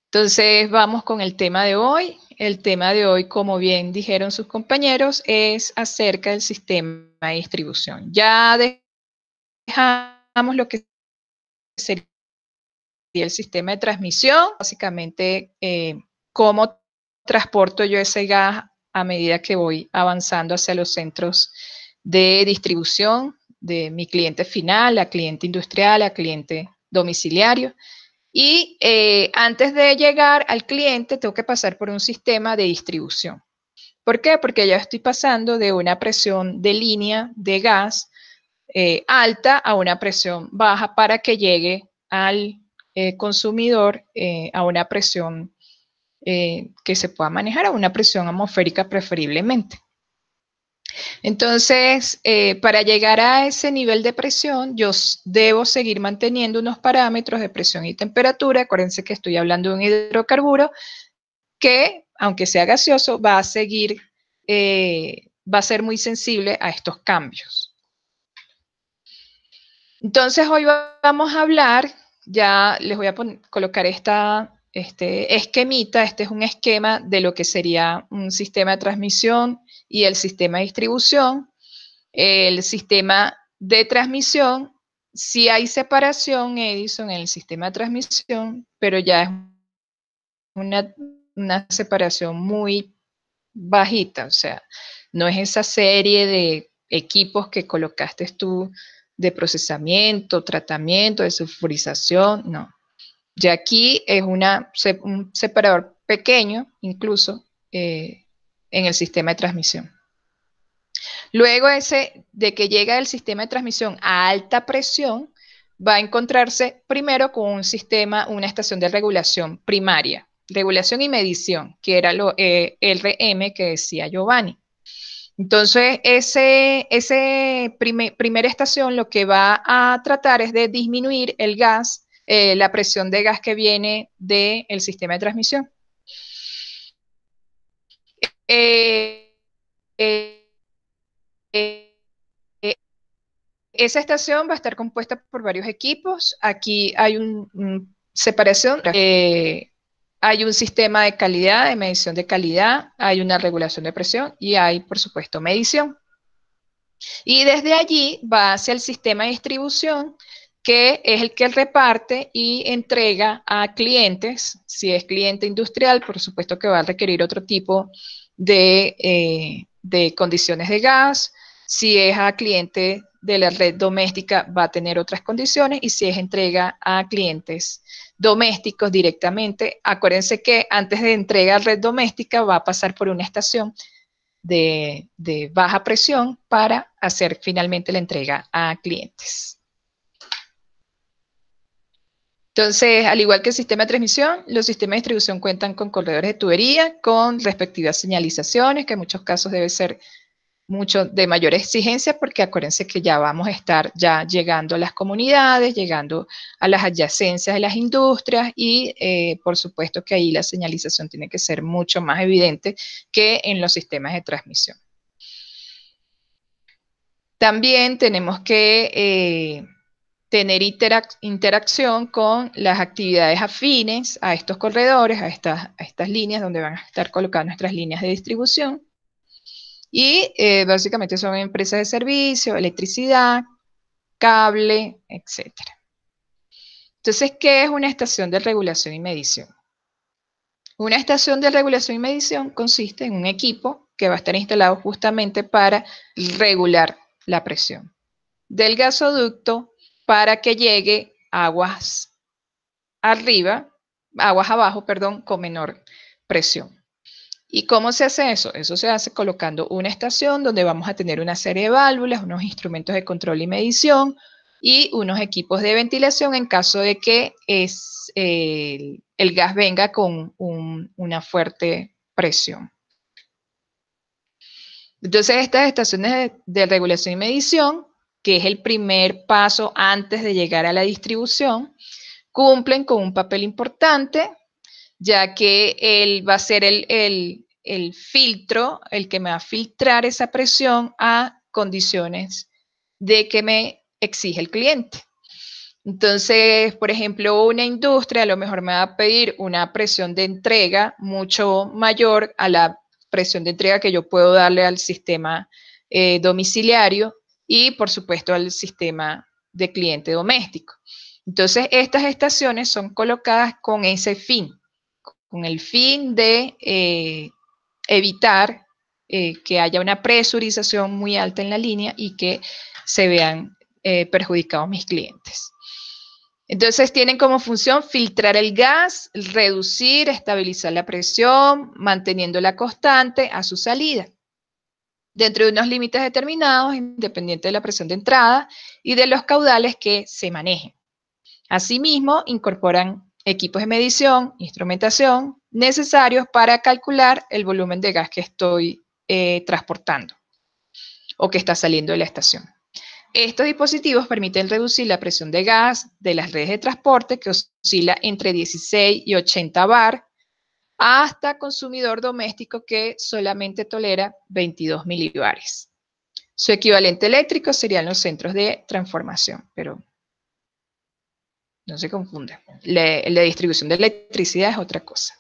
Entonces, vamos con el tema de hoy. El tema de hoy, como bien dijeron sus compañeros, es acerca del sistema de distribución. Ya dejamos lo que sería el sistema de transmisión, básicamente cómo transporto yo ese gas a medida que voy avanzando hacia los centros de distribución de mi cliente final, a cliente industrial, a cliente domiciliario. Y antes de llegar al cliente tengo que pasar por un sistema de distribución. ¿Por qué? Porque ya estoy pasando de una presión de línea de gas alta a una presión baja para que llegue al consumidor a una presión que se pueda manejar, a una presión atmosférica preferiblemente. Entonces, para llegar a ese nivel de presión, yo debo seguir manteniendo unos parámetros de presión y temperatura. Acuérdense que estoy hablando de un hidrocarburo que, aunque sea gaseoso, va a seguir, va a ser muy sensible a estos cambios. Entonces, hoy vamos a hablar, ya les voy a colocar este esquemita. Este es un esquema de lo que sería un sistema de transmisión y el sistema de distribución. El sistema de transmisión, sí hay separación, Edison, en el sistema de transmisión, pero ya es una separación muy bajita, o sea, no es esa serie de equipos que colocaste tú de procesamiento, tratamiento, de sulfurización, no. Ya aquí es un separador pequeño, incluso, en el sistema de transmisión. Luego de que llega el sistema de transmisión a alta presión, va a encontrarse primero con un sistema, una estación de regulación primaria, regulación y medición, que era lo RM que decía Giovanni. Entonces, primera estación lo que va a tratar es de disminuir el gas, la presión de gas que viene del sistema de transmisión. Esa estación va a estar compuesta por varios equipos. Aquí hay una separación. Hay un sistema de calidad, de medición de calidad, hay una regulación de presión y hay, por supuesto, medición. Y desde allí va hacia el sistema de distribución, que es el que reparte y entrega a clientes. Si es cliente industrial, por supuesto que va a requerir otro tipo de condiciones de gas. Si es a cliente de la red doméstica, va a tener otras condiciones. Y si es entrega a clientes domésticos directamente, acuérdense que antes de entrega a red doméstica va a pasar por una estación de baja presión para hacer finalmente la entrega a clientes. Entonces, al igual que el sistema de transmisión, los sistemas de distribución cuentan con corredores de tubería, con respectivas señalizaciones, que en muchos casos debe ser mucho de mayor exigencia, porque acuérdense que ya vamos a estar ya llegando a las comunidades, llegando a las adyacencias de las industrias y por supuesto que ahí la señalización tiene que ser mucho más evidente que en los sistemas de transmisión. También tenemos que tener interacción con las actividades afines a estos corredores, a estas líneas donde van a estar colocadas nuestras líneas de distribución. Y básicamente son empresas de servicio, electricidad, cable, etc. Entonces, ¿qué es una estación de regulación y medición? Una estación de regulación y medición consiste en un equipo que va a estar instalado justamente para regular la presión del gasoducto para que llegue aguas abajo, perdón, con menor presión. ¿Y cómo se hace eso? Eso se hace colocando una estación donde vamos a tener una serie de válvulas, unos instrumentos de control y medición, y unos equipos de ventilación en caso de que el gas venga con una fuerte presión. Entonces, estas estaciones de regulación y medición, que es el primer paso antes de llegar a la distribución, cumplen con un papel importante, ya que él va a ser el filtro, el que me va a filtrar esa presión a condiciones de que me exige el cliente. Entonces, por ejemplo, una industria a lo mejor me va a pedir una presión de entrega mucho mayor a la presión de entrega que yo puedo darle al sistema domiciliario y, por supuesto, al sistema de cliente doméstico. Entonces, estas estaciones son colocadas con ese fin, con el fin de evitar que haya una presurización muy alta en la línea y que se vean perjudicados mis clientes. Entonces tienen como función filtrar el gas, reducir, estabilizar la presión, manteniéndola constante a su salida, dentro de unos límites determinados, independiente de la presión de entrada y de los caudales que se manejen. Asimismo, incorporan equipos de medición, instrumentación, necesarios para calcular el volumen de gas que estoy transportando o que está saliendo de la estación. Estos dispositivos permiten reducir la presión de gas de las redes de transporte, que oscila entre 16 y 80 bar, hasta consumidor doméstico que solamente tolera 22 milibares. Su equivalente eléctrico serían los centros de transformación, pero no se confunda. La distribución de electricidad es otra cosa.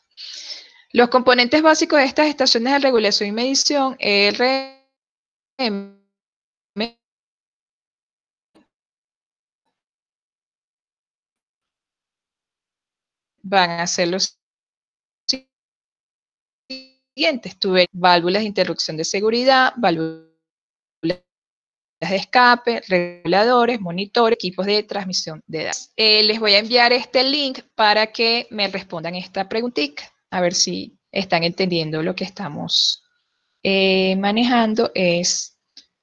Los componentes básicos de estas estaciones de regulación y medición, ERM, van a ser los siguientes: válvulas de interrupción de seguridad, válvulas de escape, reguladores, monitores, equipos de transmisión de datos. Les voy a enviar este link para que me respondan esta preguntita, a ver si están entendiendo lo que estamos manejando. Es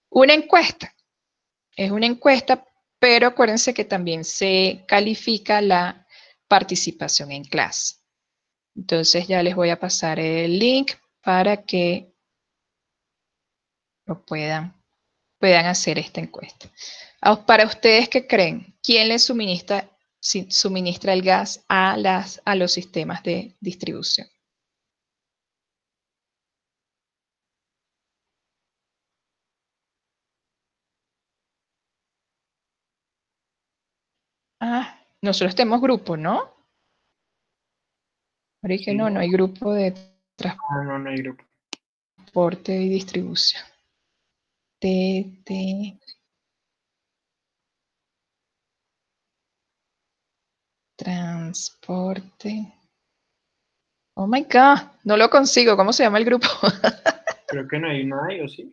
una encuesta, pero acuérdense que también se califica la participación en clase. Entonces ya les voy a pasar el link para que lo puedan hacer esta encuesta. Para ustedes, ¿qué creen? ¿Quién les suministra el gas a los sistemas de distribución? Ah, nosotros tenemos grupo, ¿no? Ahora que no hay grupo de transporte. No hay grupo. Y distribución. Transporte. Oh my God, no lo consigo. ¿Cómo se llama el grupo? Creo que no hay nadie, ¿o sí?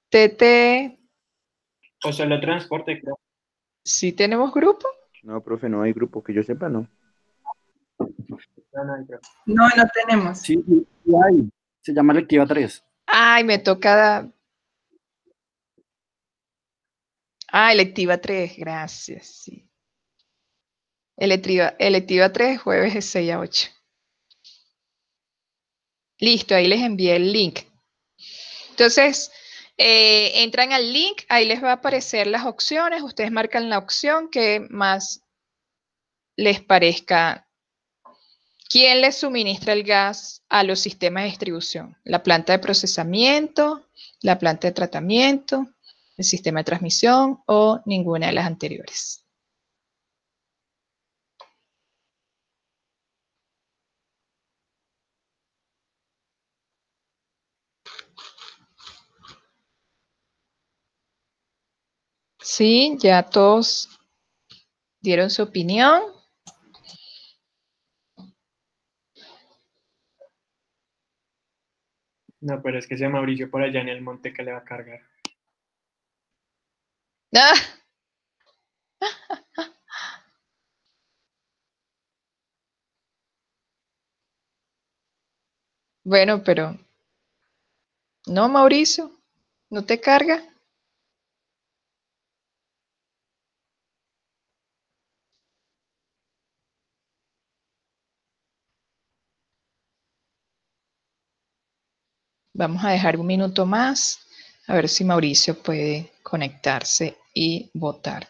TT. O solo transporte, creo. ¿Sí tenemos grupo? No, profe, no hay grupo, que yo sepa, no. No hay, creo. No, no tenemos. Sí, sí hay. Se llama Lectiva 3. Ay, me toca. Electiva 3, gracias. Sí. Electiva 3, jueves de 6 a 8. Listo, ahí les envié el link. Entonces, entran al link, ahí les va a aparecer las opciones, ustedes marcan la opción que más les parezca. ¿Quién les suministra el gas a los sistemas de distribución? ¿La planta de procesamiento, la planta de tratamiento, el sistema de transmisión o ninguna de las anteriores? Sí, ya todos dieron su opinión. No, pero es que ese Mauricio por allá en el monte que le va a cargar. ¡Ah! Bueno, pero no, Mauricio, ¿no te carga? Vamos a dejar un minuto más, a ver si Mauricio puede conectarse y votar.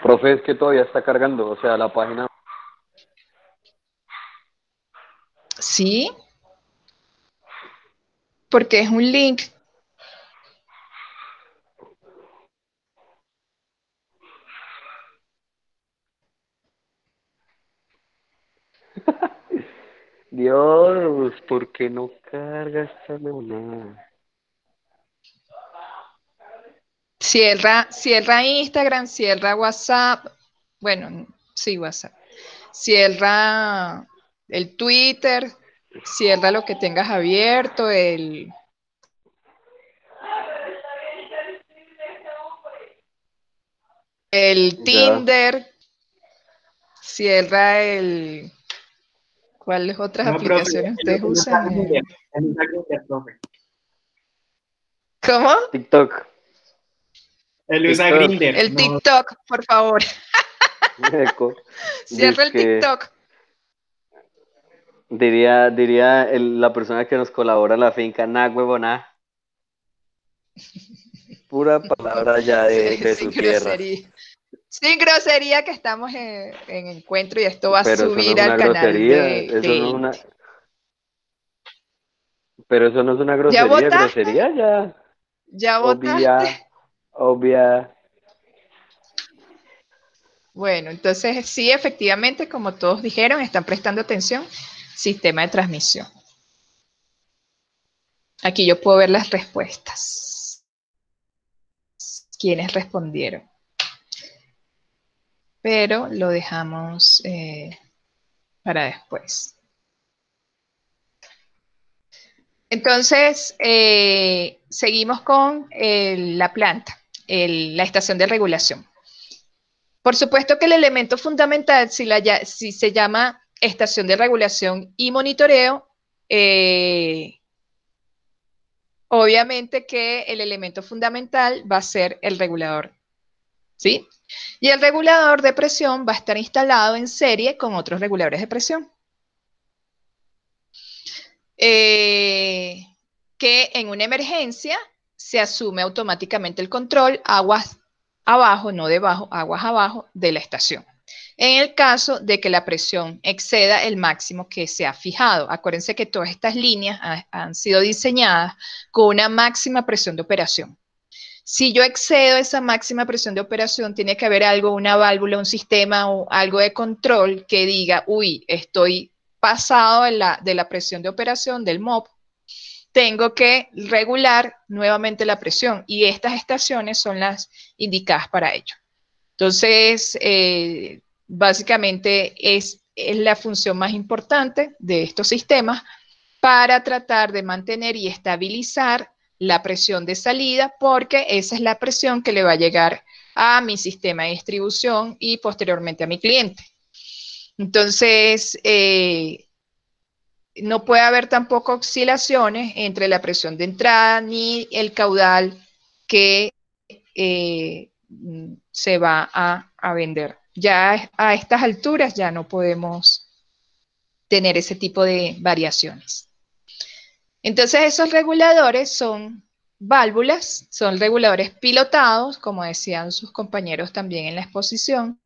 Profe, es que todavía está cargando, o sea, la página. ¿Sí? Porque es un link. Dios, ¿por qué no carga esta leonada? Cierra Instagram, cierra WhatsApp. Bueno, sí, WhatsApp. Cierra el Twitter, cierra lo que tengas abierto, el Ya. Tinder, cierra el... ¿Cuáles otras No, profe, aplicaciones ustedes usan? él usa Grindr, profe. ¿Cómo? TikTok. Él usa TikTok. Grindr. El No, TikTok, por favor. Eco. Cierra el Dizque, TikTok. diría la persona que nos colabora en la finca, nah, huevona. Pura palabra ya de Sin su tierra. grosería. Sin grosería, que estamos en encuentro y esto va a Pero eso no subir es al una canal grosería, de eso no es él. una... Pero eso no es una ¿Ya grosería, votaste? grosería ya. ¿Ya votaste? Obvia. Bueno, entonces sí, efectivamente, como todos dijeron, están prestando atención, sistema de transmisión. Aquí yo puedo ver las respuestas. ¿Quiénes respondieron? Pero lo dejamos para después. Entonces, seguimos con la planta, la estación de regulación. Por supuesto que el elemento fundamental, si se llama estación de regulación y monitoreo, obviamente que el elemento fundamental va a ser el regulador, ¿sí? Y el regulador de presión va a estar instalado en serie con otros reguladores de presión. Que en una emergencia se asume automáticamente el control aguas abajo, no debajo, aguas abajo de la estación. En el caso de que la presión exceda el máximo que se ha fijado. Acuérdense que todas estas líneas han sido diseñadas con una máxima presión de operación. Si yo excedo esa máxima presión de operación, tiene que haber algo, una válvula, un sistema o algo de control que diga, uy, estoy pasado de la presión de operación del MOP, tengo que regular nuevamente la presión y estas estaciones son las indicadas para ello. Entonces, básicamente es la función más importante de estos sistemas para tratar de mantener y estabilizar la presión de salida, porque esa es la presión que le va a llegar a mi sistema de distribución y posteriormente a mi cliente. Entonces, no puede haber tampoco oscilaciones entre la presión de entrada ni el caudal que se va a vender. Ya a estas alturas ya no podemos tener ese tipo de variaciones. Entonces esos reguladores son válvulas, son reguladores pilotados, como decían sus compañeros también en la exposición,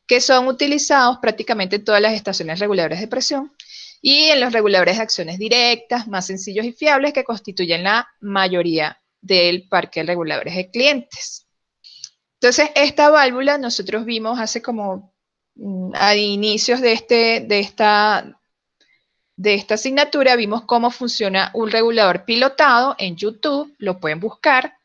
que son utilizados prácticamente en todas las estaciones reguladoras de presión y en los reguladores de acciones directas, más sencillos y fiables, que constituyen la mayoría del parque de reguladores de clientes. Entonces, esta válvula nosotros vimos hace como a inicios de esta asignatura, vimos cómo funciona un regulador pilotado en YouTube, lo pueden buscar,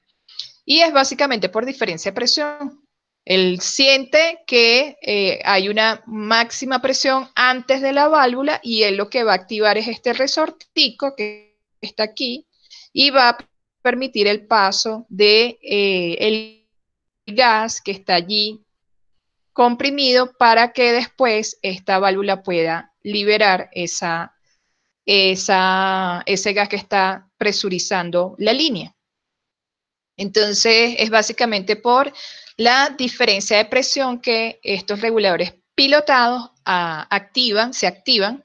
y es básicamente por diferencia de presión. Él siente que hay una máxima presión antes de la válvula y él lo que va a activar es este resortico que está aquí y va a permitir el paso de el gas que está allí comprimido para que después esta válvula pueda liberar ese gas que está presurizando la línea. Entonces, es básicamente por la diferencia de presión que estos reguladores pilotados se activan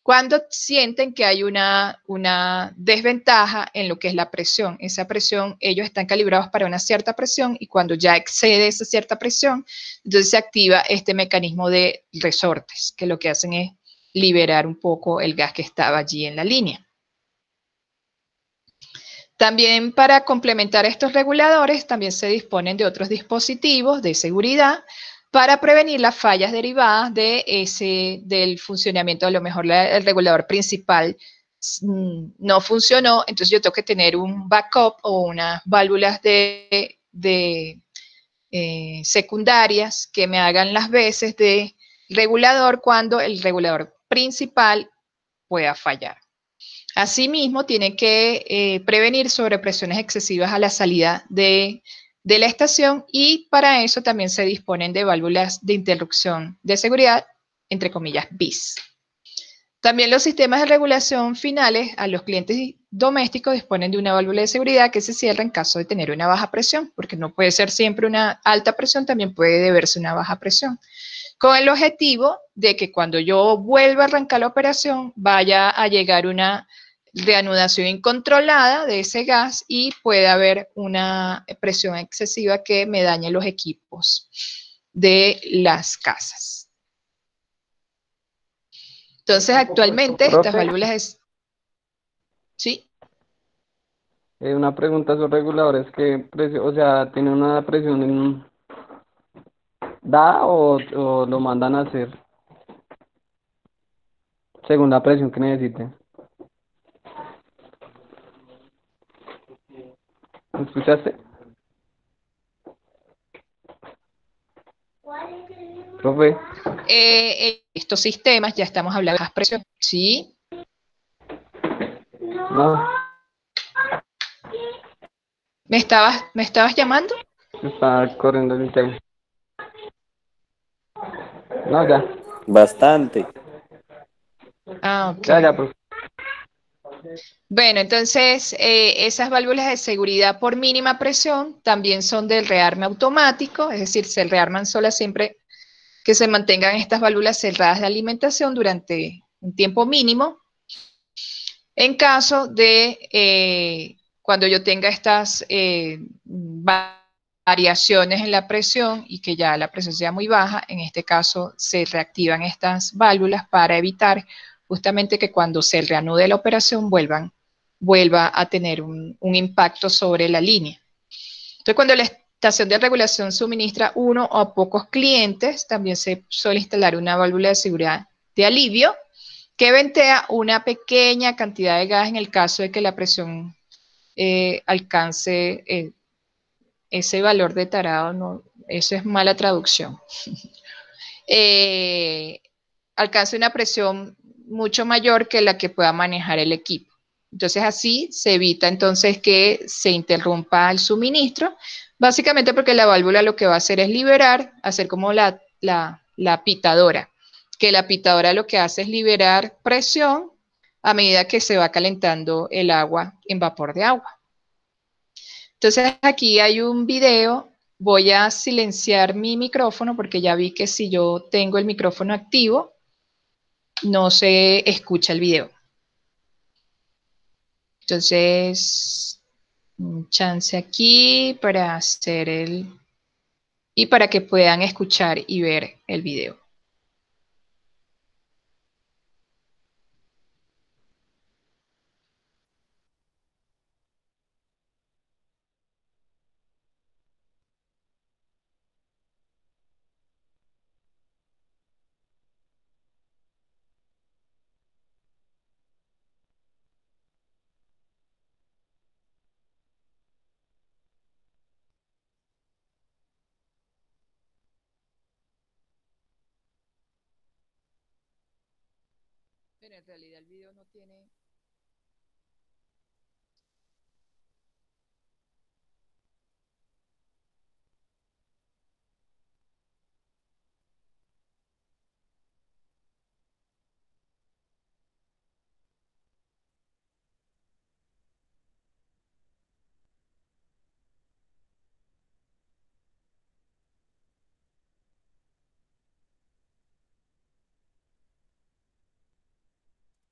cuando sienten que hay una desventaja en lo que es la presión. Esa presión, ellos están calibrados para una cierta presión y cuando ya excede esa cierta presión, entonces se activa este mecanismo de resortes, que lo que hacen es liberar un poco el gas que estaba allí en la línea. También para complementar estos reguladores, también se disponen de otros dispositivos de seguridad para prevenir las fallas derivadas del funcionamiento. A lo mejor el regulador principal no funcionó, entonces yo tengo que tener un backup o unas válvulas secundarias que me hagan las veces de regulador cuando el regulador principal pueda fallar. Asimismo, tiene que prevenir sobrepresiones excesivas a la salida de la estación y para eso también se disponen de válvulas de interrupción de seguridad, entre comillas, BIS. También los sistemas de regulación finales a los clientes domésticos disponen de una válvula de seguridad que se cierra en caso de tener una baja presión, porque no puede ser siempre una alta presión, también puede deberse una baja presión, con el objetivo de que cuando yo vuelva a arrancar la operación vaya a llegar una reanudación incontrolada de ese gas y pueda haber una presión excesiva que me dañe los equipos de las casas. Entonces, actualmente estas válvulas es... ¿Sí? Una pregunta, ¿esos reguladores que, o sea, tienen una presión dada o lo mandan a hacer según la presión que necesiten? ¿Me escuchaste? Profe. Estos sistemas, ya estamos hablando de bajas presiones, ¿sí? No, ¿Me estabas llamando? está corriendo el tema. No, ya. Bastante. Ah, ok. Ya, profe. Bueno, entonces esas válvulas de seguridad por mínima presión también son del rearme automático, es decir, se rearman solas siempre que se mantengan estas válvulas cerradas de alimentación durante un tiempo mínimo. En caso de cuando yo tenga estas variaciones en la presión y que ya la presión sea muy baja, en este caso se reactivan estas válvulas para evitar justamente que cuando se reanude la operación vuelva a tener un impacto sobre la línea. Entonces, cuando la estación de regulación suministra uno o pocos clientes, también se suele instalar una válvula de seguridad de alivio que ventea una pequeña cantidad de gas en el caso de que la presión alcance ese valor de tarado, no, eso es mala traducción. Alcance una presión mucho mayor que la que pueda manejar el equipo. Entonces así se evita entonces que se interrumpa el suministro, básicamente porque la válvula lo que va a hacer es liberar, hacer como la pitadora, que la pitadora lo que hace es liberar presión a medida que se va calentando el agua en vapor de agua. Entonces aquí hay un video, voy a silenciar mi micrófono porque ya vi que si yo tengo el micrófono activo, no se escucha el video. Entonces, un chance aquí para hacer y para que puedan escuchar y ver el video. Pero en realidad el video no tiene...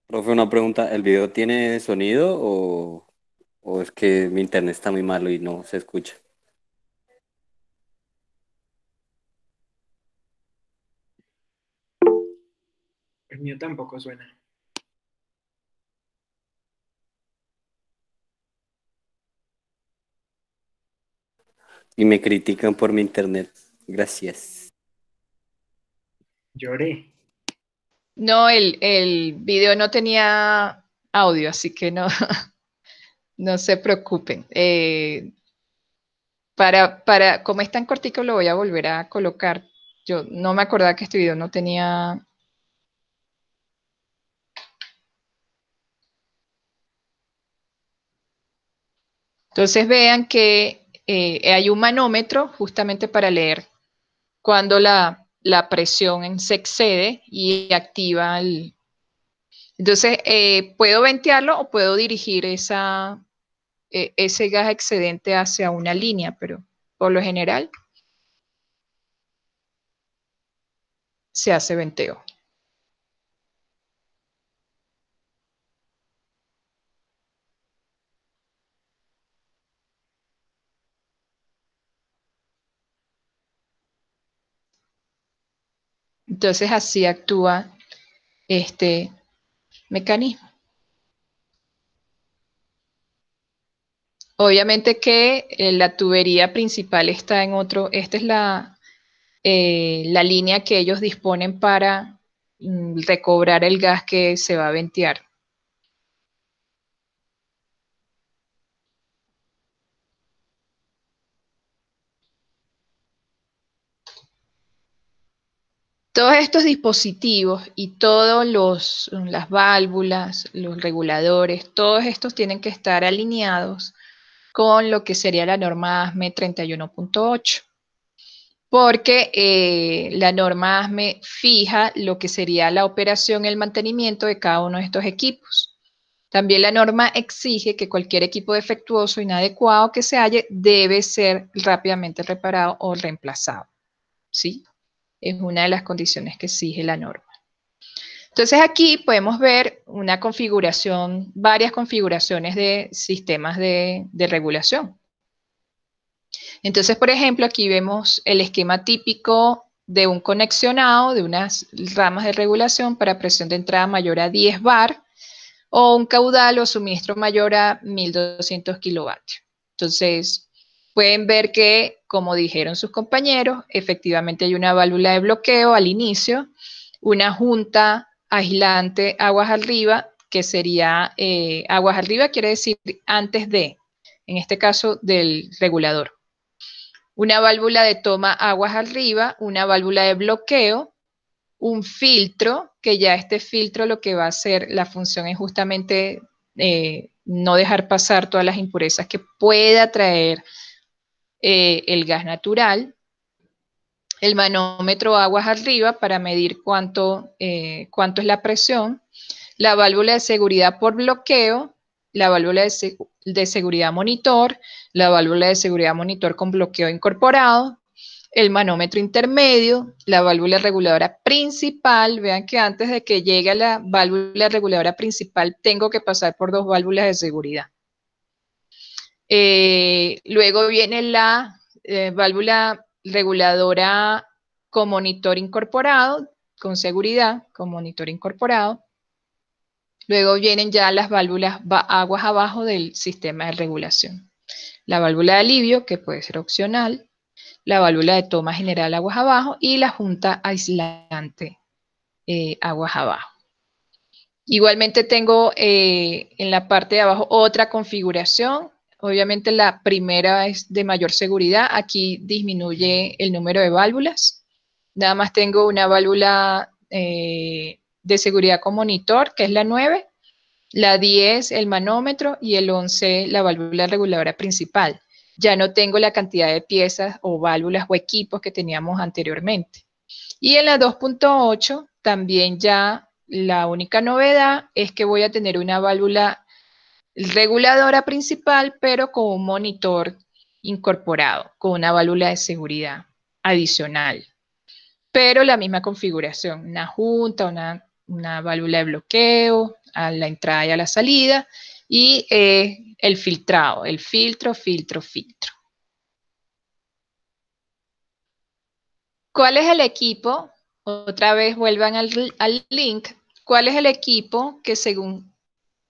Profe, una pregunta, ¿el video tiene sonido o es que mi internet está muy malo y no se escucha? El mío tampoco suena. Y me critican por mi internet. Gracias. Lloré. No, el video no tenía audio, así que no, no se preocupen. Como es tan cortico, lo voy a volver a colocar. Yo no me acordaba que este video no tenía. Entonces vean que hay un manómetro justamente para leer cuando la presión se excede y activa el. Entonces, puedo ventearlo o puedo dirigir ese gas excedente hacia una línea, pero por lo general se hace venteo. Entonces así actúa este mecanismo. Obviamente que la tubería principal está en otro, esta es la línea que ellos disponen para recobrar el gas que se va a ventear. Todos estos dispositivos y todas las válvulas, los reguladores, todos estos tienen que estar alineados con lo que sería la norma ASME 31.8, porque la norma ASME fija lo que sería la operación y el mantenimiento de cada uno de estos equipos. También la norma exige que cualquier equipo defectuoso o inadecuado que se halle debe ser rápidamente reparado o reemplazado, ¿sí? Es una de las condiciones que exige la norma. Entonces aquí podemos ver una configuración, varias configuraciones de sistemas de regulación. Entonces, por ejemplo, aquí vemos el esquema típico de un conexionado, de unas ramas de regulación para presión de entrada mayor a 10 bar o un caudal o suministro mayor a 1200 kilovatios. Entonces, pueden ver que, como dijeron sus compañeros, efectivamente hay una válvula de bloqueo al inicio, una junta aislante aguas arriba, que sería aguas arriba, quiere decir antes de, en este caso, del regulador. Una válvula de toma aguas arriba, una válvula de bloqueo, un filtro, que ya este filtro lo que va a hacer, la función es justamente no dejar pasar todas las impurezas que pueda traer el gas natural. El manómetro aguas arriba para medir cuánto es la presión. La válvula de seguridad por bloqueo, la válvula de seguridad monitor, la válvula de seguridad monitor con bloqueo incorporado, el manómetro intermedio, la válvula reguladora principal. Vean que antes de que llegue a la válvula reguladora principal tengo que pasar por dos válvulas de seguridad. Luego viene la válvula reguladora con monitor incorporado, con seguridad, con monitor incorporado. Luego vienen ya las válvulas aguas abajo del sistema de regulación. La válvula de alivio, que puede ser opcional, la válvula de toma general aguas abajo y la junta aislante aguas abajo. Igualmente tengo en la parte de abajo otra configuración. Obviamente la primera es de mayor seguridad. Aquí disminuye el número de válvulas. Nada más tengo una válvula de seguridad con monitor, que es la 9, la 10 el manómetro y el 11 la válvula reguladora principal. Ya no tengo la cantidad de piezas o válvulas o equipos que teníamos anteriormente. Y en la 2.8 también ya la única novedad es que voy a tener una válvula reguladora principal, pero con un monitor incorporado, con una válvula de seguridad adicional. Pero la misma configuración, una junta, una válvula de bloqueo, a la entrada y a la salida, y el filtrado, el filtro. ¿Cuál es el equipo? Otra vez vuelvan al link. ¿Cuál es el equipo que según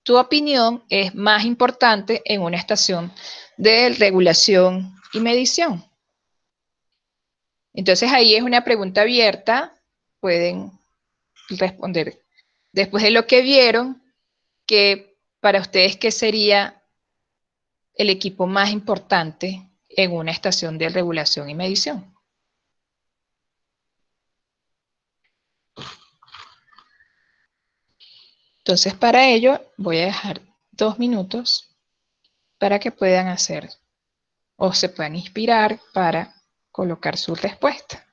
tu opinión es más importante en una estación de regulación y medición? Entonces ahí es una pregunta abierta, pueden responder después de lo que vieron, que para ustedes, ¿qué sería el equipo más importante en una estación de regulación y medición? Entonces para ello voy a dejar 2 minutos para que puedan hacer o se puedan inspirar para colocar su respuesta.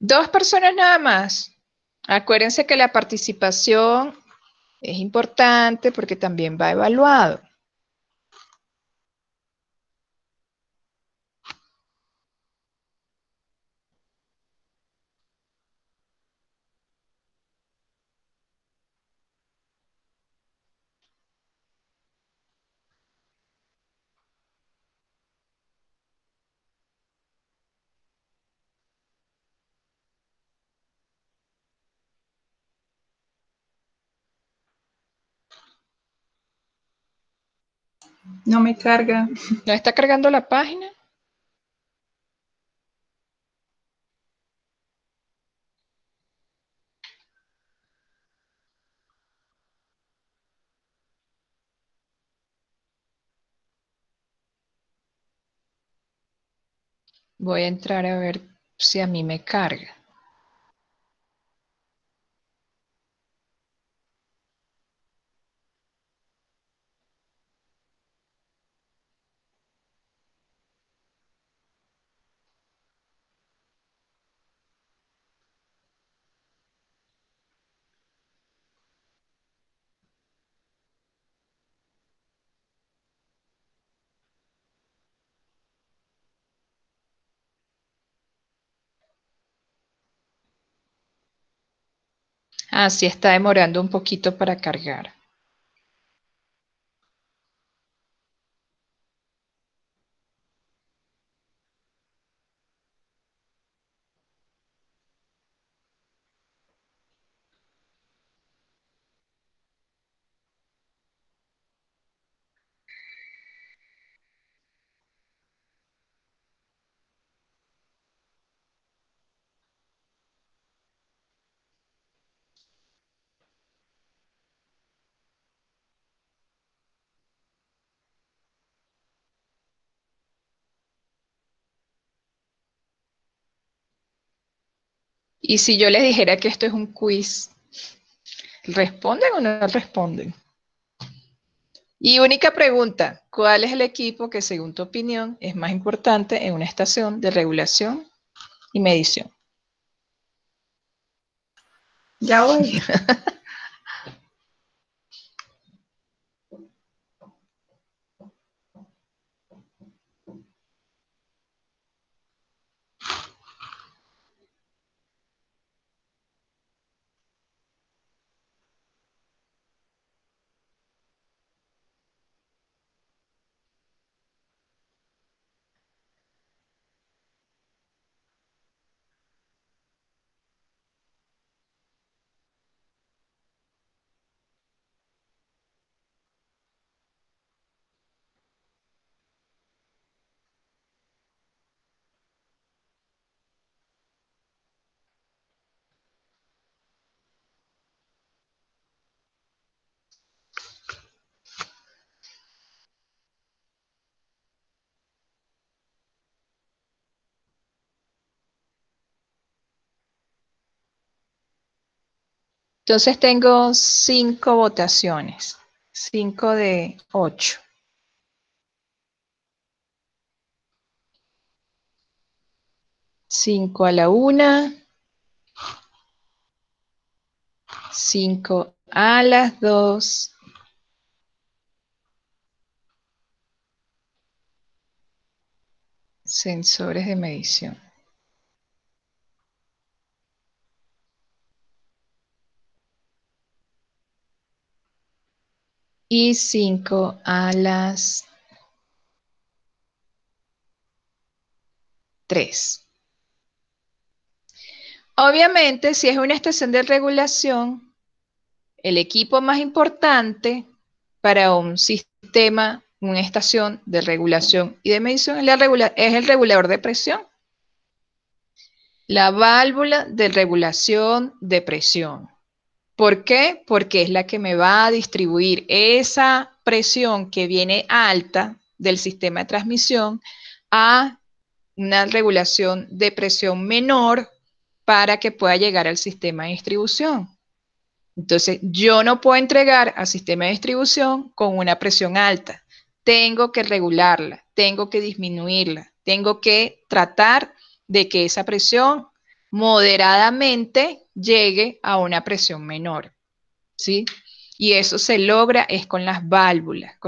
Dos personas nada más. Acuérdense que la participación es importante porque también va evaluado. No me carga. ¿No está cargando la página? Voy a entrar a ver si a mí me carga. Ah, sí, está demorando un poquito para cargar. Y si yo les dijera que esto es un quiz, ¿responden o no responden? Y única pregunta, ¿cuál es el equipo que según tu opinión es más importante en una estación de regulación y medición? Ya voy. Entonces tengo 5 votaciones, 5 de 8. Cinco a la 1, 5 a las 2, sensores de medición. Y 5 a las 3. Obviamente, si es una estación de regulación, el equipo más importante para un sistema, una estación de regulación y de medición es el regulador de presión. La válvula de regulación de presión. ¿Por qué? Porque es la que me va a distribuir esa presión que viene alta del sistema de transmisión a una regulación de presión menor para que pueda llegar al sistema de distribución. Entonces, yo no puedo entregar al sistema de distribución con una presión alta. Tengo que regularla, tengo que disminuirla, tengo que tratar de que esa presión moderadamente llegue a una presión menor, ¿sí? Y eso se logra es con las válvulas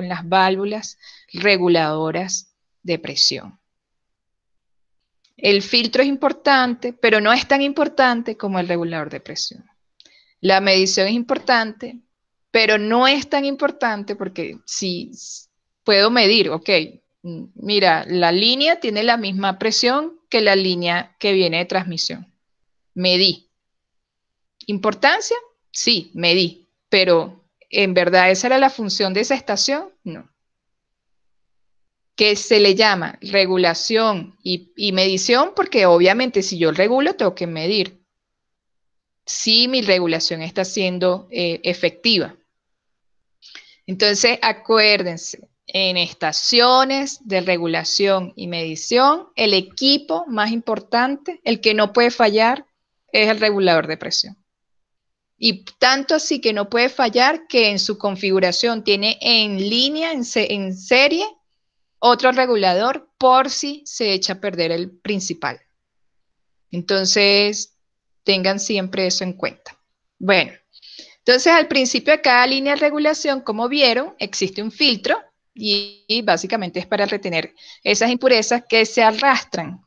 reguladoras de presión. El filtro es importante, pero no es tan importante como el regulador de presión. La medición es importante, pero no es tan importante porque si puedo medir, ok, mira, la línea tiene la misma presión que la línea que viene de transmisión. Medí. ¿Importancia? Sí, medí, pero ¿en verdad esa era la función de esa estación? No. Que se le llama regulación y medición porque obviamente si yo regulo tengo que medir si mi regulación está siendo efectiva. Entonces, acuérdense, en estaciones de regulación y medición, el equipo más importante, el que no puede fallar, es el regulador de presión. Y tanto así que no puede fallar que en su configuración tiene en línea, en serie, otro regulador por si se echa a perder el principal. Entonces, tengan siempre eso en cuenta. Bueno, entonces al principio de cada línea de regulación, como vieron, existe un filtro y básicamente es para retener esas impurezas que se arrastran.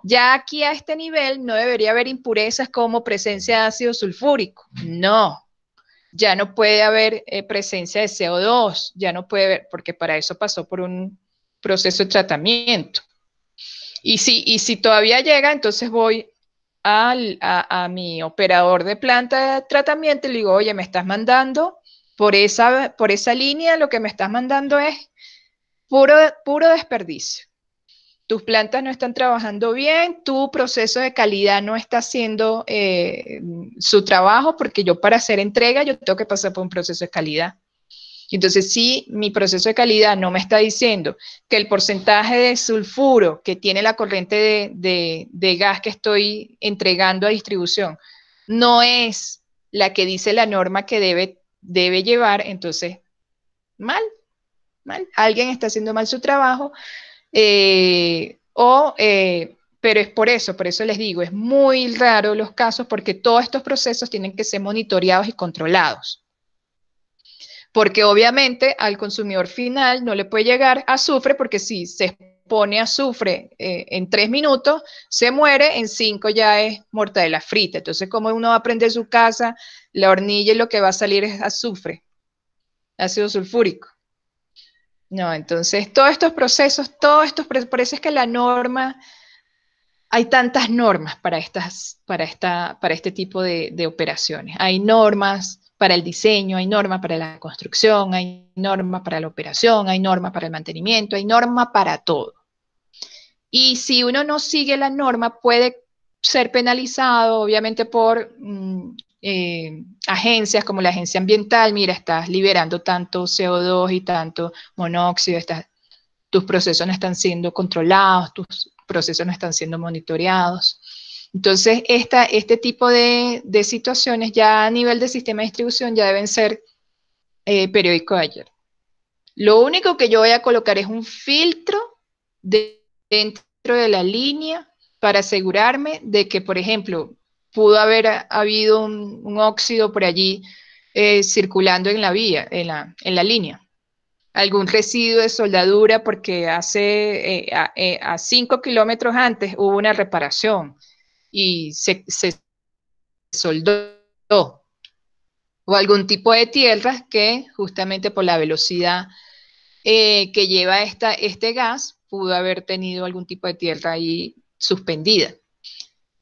Ya aquí a este nivel no debería haber impurezas como presencia de ácido sulfúrico. No, ya no puede haber presencia de CO2, ya no puede haber, porque para eso pasó por un proceso de tratamiento. Y si todavía llega, entonces voy a mi operador de planta de tratamiento y le digo, oye, me estás mandando por esa línea, lo que me estás mandando es puro desperdicio. Tus plantas no están trabajando bien, tu proceso de calidad no está haciendo su trabajo, porque yo para hacer entrega yo tengo que pasar por un proceso de calidad. Entonces, si mi proceso de calidad no me está diciendo que el porcentaje de sulfuro que tiene la corriente de gas que estoy entregando a distribución no es la que dice la norma que debe llevar, entonces, mal. Alguien está haciendo mal su trabajo, pero es por eso les digo, es muy raro los casos porque todos estos procesos tienen que ser monitoreados y controlados. Porque obviamente al consumidor final no le puede llegar azufre, porque si se expone azufre en 3 minutos, se muere, en 5 ya es mortadela frita. Entonces, ¿cómo uno va a prender su casa, la hornilla y lo que va a salir es azufre, ácido sulfúrico? No, entonces todos estos procesos, por eso es que la norma, hay tantas normas para este tipo de operaciones. Hay normas para el diseño, hay normas para la construcción, hay normas para la operación, hay normas para el mantenimiento, hay normas para todo. Y si uno no sigue la norma, puede ser penalizado, obviamente, por agencias como la agencia ambiental. Mira, estás liberando tanto CO2 y tanto monóxido, tus procesos no están siendo controlados, tus procesos no están siendo monitoreados. Entonces, este tipo de situaciones ya a nivel de sistema de distribución ya deben ser periódicos de ayer. Lo único que yo voy a colocar es un filtro dentro de la línea para asegurarme de que, por ejemplo, pudo haber habido un óxido por allí circulando en la vía, en la línea. Algún residuo de soldadura porque hace a 5 kilómetros antes hubo una reparación y se soldó. O algún tipo de tierra que justamente por la velocidad que lleva este gas pudo haber tenido algún tipo de tierra ahí suspendida.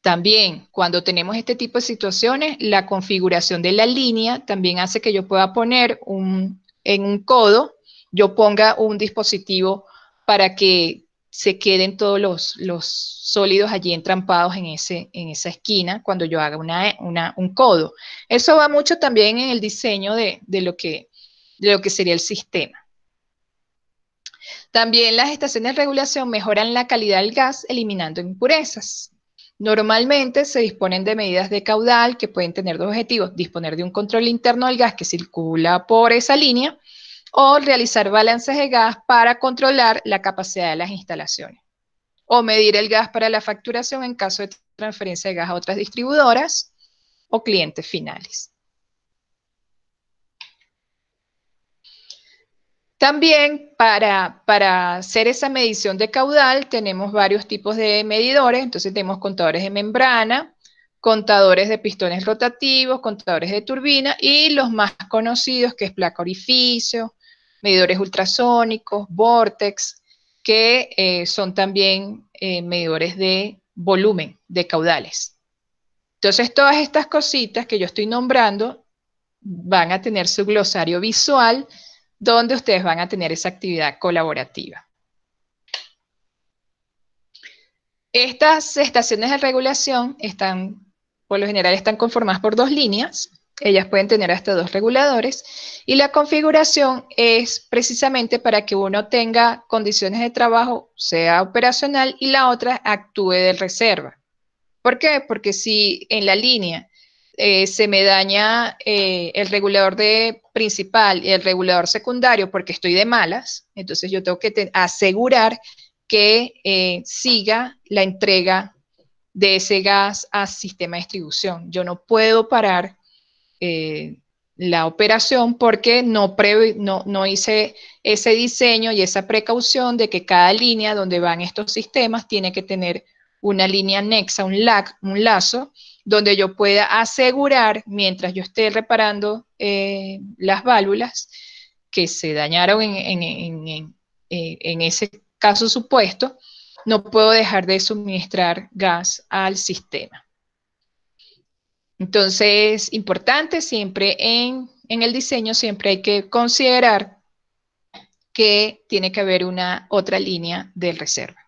También, cuando tenemos este tipo de situaciones, la configuración de la línea también hace que yo pueda poner en un codo, yo ponga un dispositivo para que se queden todos los sólidos allí entrampados en esa esquina cuando yo haga un codo. Eso va mucho también en el diseño de lo que sería el sistema. También las estaciones de regulación mejoran la calidad del gas eliminando impurezas. Normalmente se disponen de medidas de caudal que pueden tener dos objetivos: disponer de un control interno del gas que circula por esa línea o realizar balances de gas para controlar la capacidad de las instalaciones o medir el gas para la facturación en caso de transferencia de gas a otras distribuidoras o clientes finales. También para hacer esa medición de caudal tenemos varios tipos de medidores. Entonces tenemos contadores de membrana, contadores de pistones rotativos, contadores de turbina y los más conocidos que es placa orificio, medidores ultrasónicos, vortex, que son también medidores de volumen, de caudales. Entonces todas estas cositas que yo estoy nombrando van a tener su glosario visual donde ustedes van a tener esa actividad colaborativa. Estas estaciones de regulación por lo general están conformadas por dos líneas. Ellas pueden tener hasta dos reguladores y la configuración es precisamente para que uno tenga condiciones de trabajo, sea operacional, y la otra actúe de reserva. ¿Por qué? Porque si en la línea se me daña el regulador principal y el regulador secundario porque estoy de malas, entonces yo tengo que asegurar que siga la entrega de ese gas a sistema de distribución. Yo no puedo parar la operación porque no hice ese diseño y esa precaución de que cada línea donde van estos sistemas tiene que tener una línea anexa, un lazo, donde yo pueda asegurar, mientras yo esté reparando las válvulas que se dañaron en ese caso supuesto, no puedo dejar de suministrar gas al sistema. Entonces, importante siempre en el diseño, siempre hay que considerar que tiene que haber otra línea de reserva.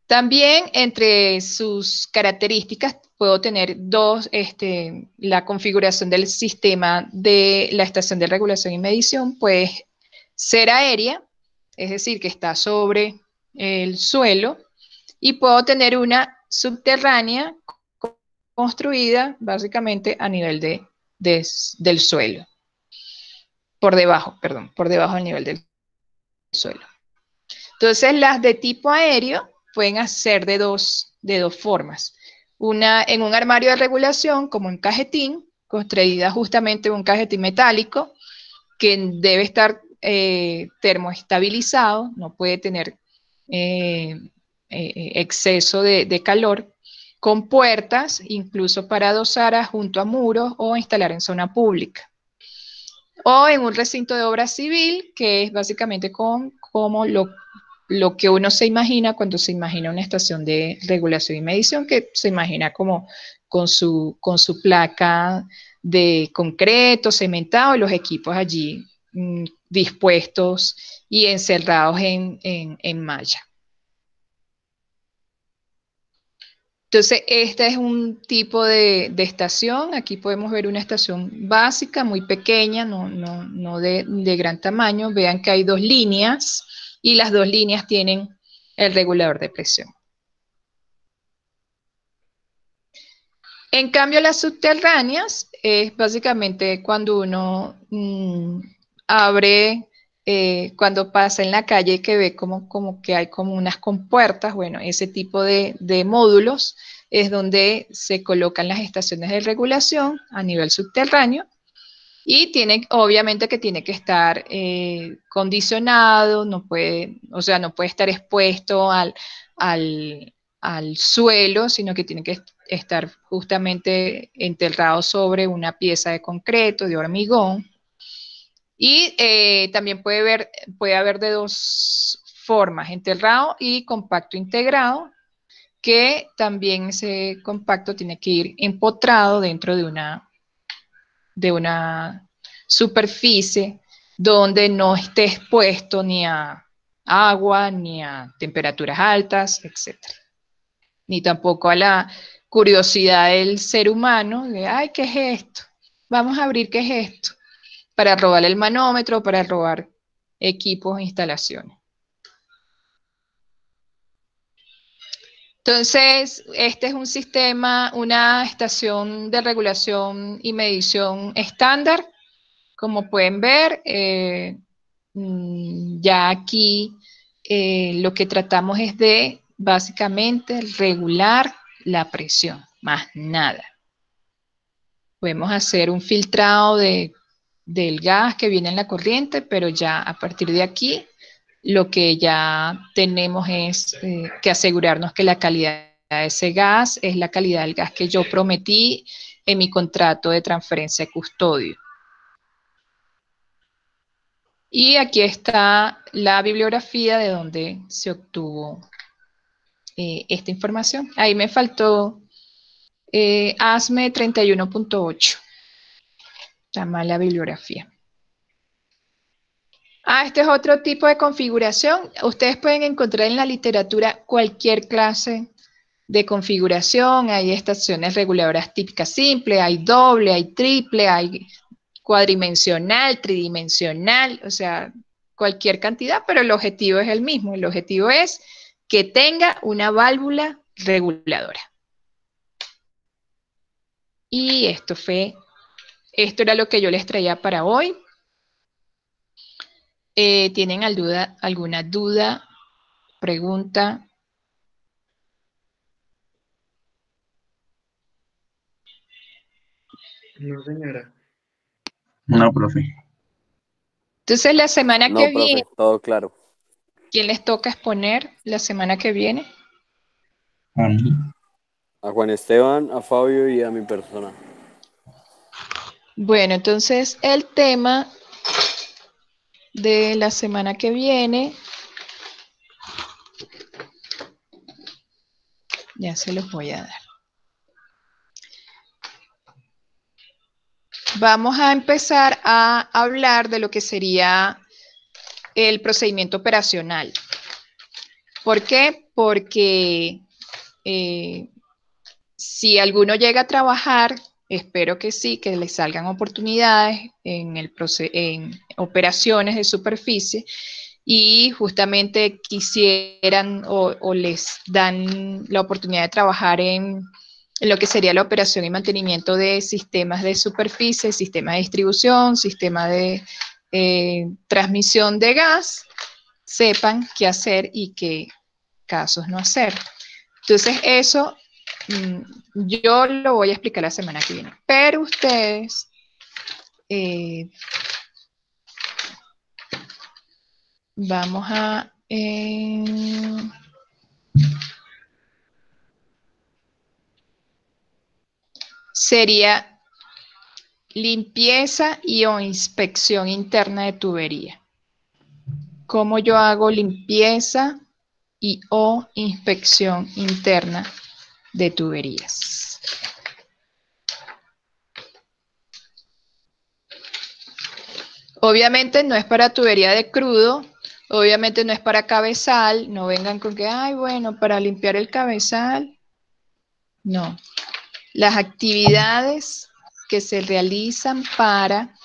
También entre sus características puedo tener la configuración del sistema de la estación de regulación y medición puede ser aérea, es decir, que está sobre el suelo, y puedo tener una subterránea construida básicamente a nivel del suelo, por debajo del nivel del suelo. Entonces las de tipo aéreo pueden ser de dos formas. Una en un armario de regulación, como un cajetín, construida justamente en un cajetín metálico, que debe estar termoestabilizado, no puede tener exceso de calor, con puertas, incluso para dosar junto a muros o instalar en zona pública. O en un recinto de obra civil, que es básicamente como lo que uno se imagina cuando se imagina una estación de regulación y medición, que se imagina como con su placa de concreto, cementado, y los equipos allí dispuestos y encerrados en malla. Entonces, este es un tipo de estación. Aquí podemos ver una estación básica, muy pequeña, no de gran tamaño. Vean que hay dos líneas y las dos líneas tienen el regulador de presión. En cambio, las subterráneas es básicamente cuando uno abre, cuando pasa en la calle que ve como que hay como unas compuertas, bueno, ese tipo de módulos es donde se colocan las estaciones de regulación a nivel subterráneo y obviamente que tiene que estar condicionado, no puede, o sea, no puede estar expuesto al suelo, sino que tiene que estar justamente enterrado sobre una pieza de concreto, de hormigón. Y también puede haber de dos formas, enterrado y compacto integrado, que también ese compacto tiene que ir empotrado dentro de una superficie donde no esté expuesto ni a agua, ni a temperaturas altas, etc. Ni tampoco a la curiosidad del ser humano de, ay, ¿qué es esto? Vamos a abrir, ¿qué es esto? Para robar el manómetro, para robar equipos e instalaciones. Entonces, este es un sistema, una estación de regulación y medición estándar. Como pueden ver, ya aquí lo que tratamos es de básicamente regular la presión, más nada. Podemos hacer un filtrado del gas que viene en la corriente, pero ya a partir de aquí lo que ya tenemos es que asegurarnos que la calidad de ese gas es la calidad del gas que yo prometí en mi contrato de transferencia de custodio. Y aquí está la bibliografía de donde se obtuvo esta información. Ahí me faltó ASME 31.8. Llama la bibliografía. Este es otro tipo de configuración. Ustedes pueden encontrar en la literatura cualquier clase de configuración. Hay estaciones reguladoras típicas simples, hay doble, hay triple, hay cuadridimensional, tridimensional, o sea, cualquier cantidad, pero el objetivo es el mismo. El objetivo es que tenga una válvula reguladora. Y esto era lo que yo les traía para hoy. ¿Tienen alguna duda, pregunta? No, señora. No, profe. Entonces, la semana No, que profe, viene, todo claro. ¿quién les toca exponer la semana que viene? A mí. A Juan Esteban, a Fabio y a mi persona. Bueno, entonces el tema de la semana que viene, ya se los voy a dar. Vamos a empezar a hablar de lo que sería el procedimiento operacional. ¿Por qué? Porque si alguno llega a trabajar, espero que sí, que les salgan oportunidades en operaciones de superficie y justamente quisieran o les dan la oportunidad de trabajar en lo que sería la operación y mantenimiento de sistemas de superficie, sistemas de distribución, sistema de transmisión de gas, sepan qué hacer y qué casos no hacer. Entonces eso yo lo voy a explicar la semana que viene, pero ustedes vamos a sería limpieza y o inspección interna de tubería. ¿Cómo yo hago limpieza y o inspección interna de tuberías? Obviamente no es para tubería de crudo, obviamente no es para cabezal, no vengan con que, ay, bueno, para limpiar el cabezal. No. Las actividades que se realizan para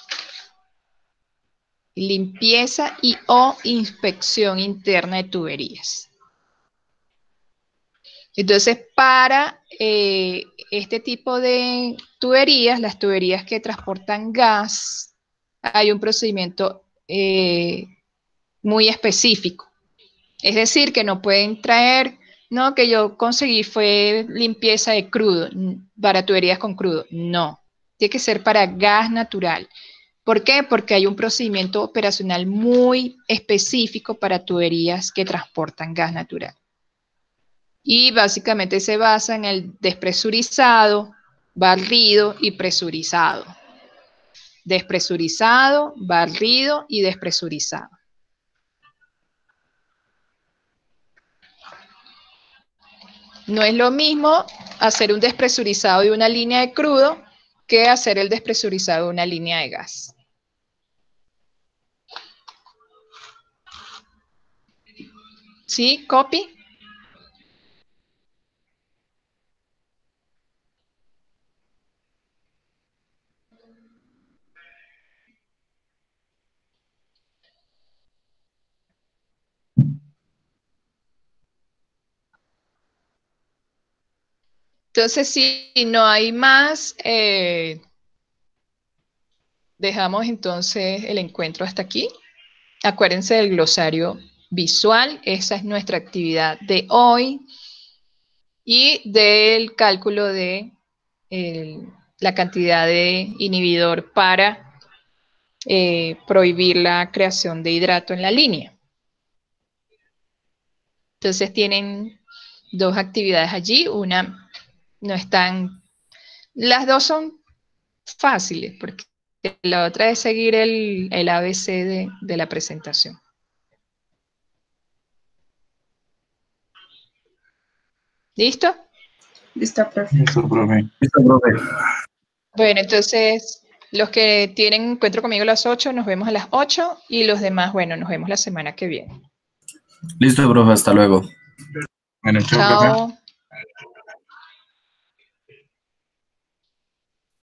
limpieza y o inspección interna de tuberías. Entonces, para este tipo de tuberías, las tuberías que transportan gas, hay un procedimiento muy específico. Es decir, que no pueden traer, no, que yo conseguí fue limpieza de crudo, para tuberías con crudo. No, tiene que ser para gas natural. ¿Por qué? Porque hay un procedimiento operacional muy específico para tuberías que transportan gas natural. Y básicamente se basa en el despresurizado, barrido y presurizado. Despresurizado, barrido y despresurizado. No es lo mismo hacer un despresurizado de una línea de crudo que hacer el despresurizado de una línea de gas. ¿Sí? ¿Copy? Entonces, si no hay más, dejamos entonces el encuentro hasta aquí. Acuérdense del glosario visual, esa es nuestra actividad de hoy, y del cálculo de la cantidad de inhibidor para prohibir la creación de hidrato en la línea. Entonces tienen dos actividades allí, una no es tan, las dos son fáciles, porque la otra es seguir el ABC de la presentación. ¿Listo? Listo, profe. Listo, profe. Listo, profe. Bueno, entonces los que tienen encuentro conmigo a las 8, nos vemos a las 8, y los demás, bueno, nos vemos la semana que viene. Listo, profe, hasta luego. Bueno, chao, profe. Chao.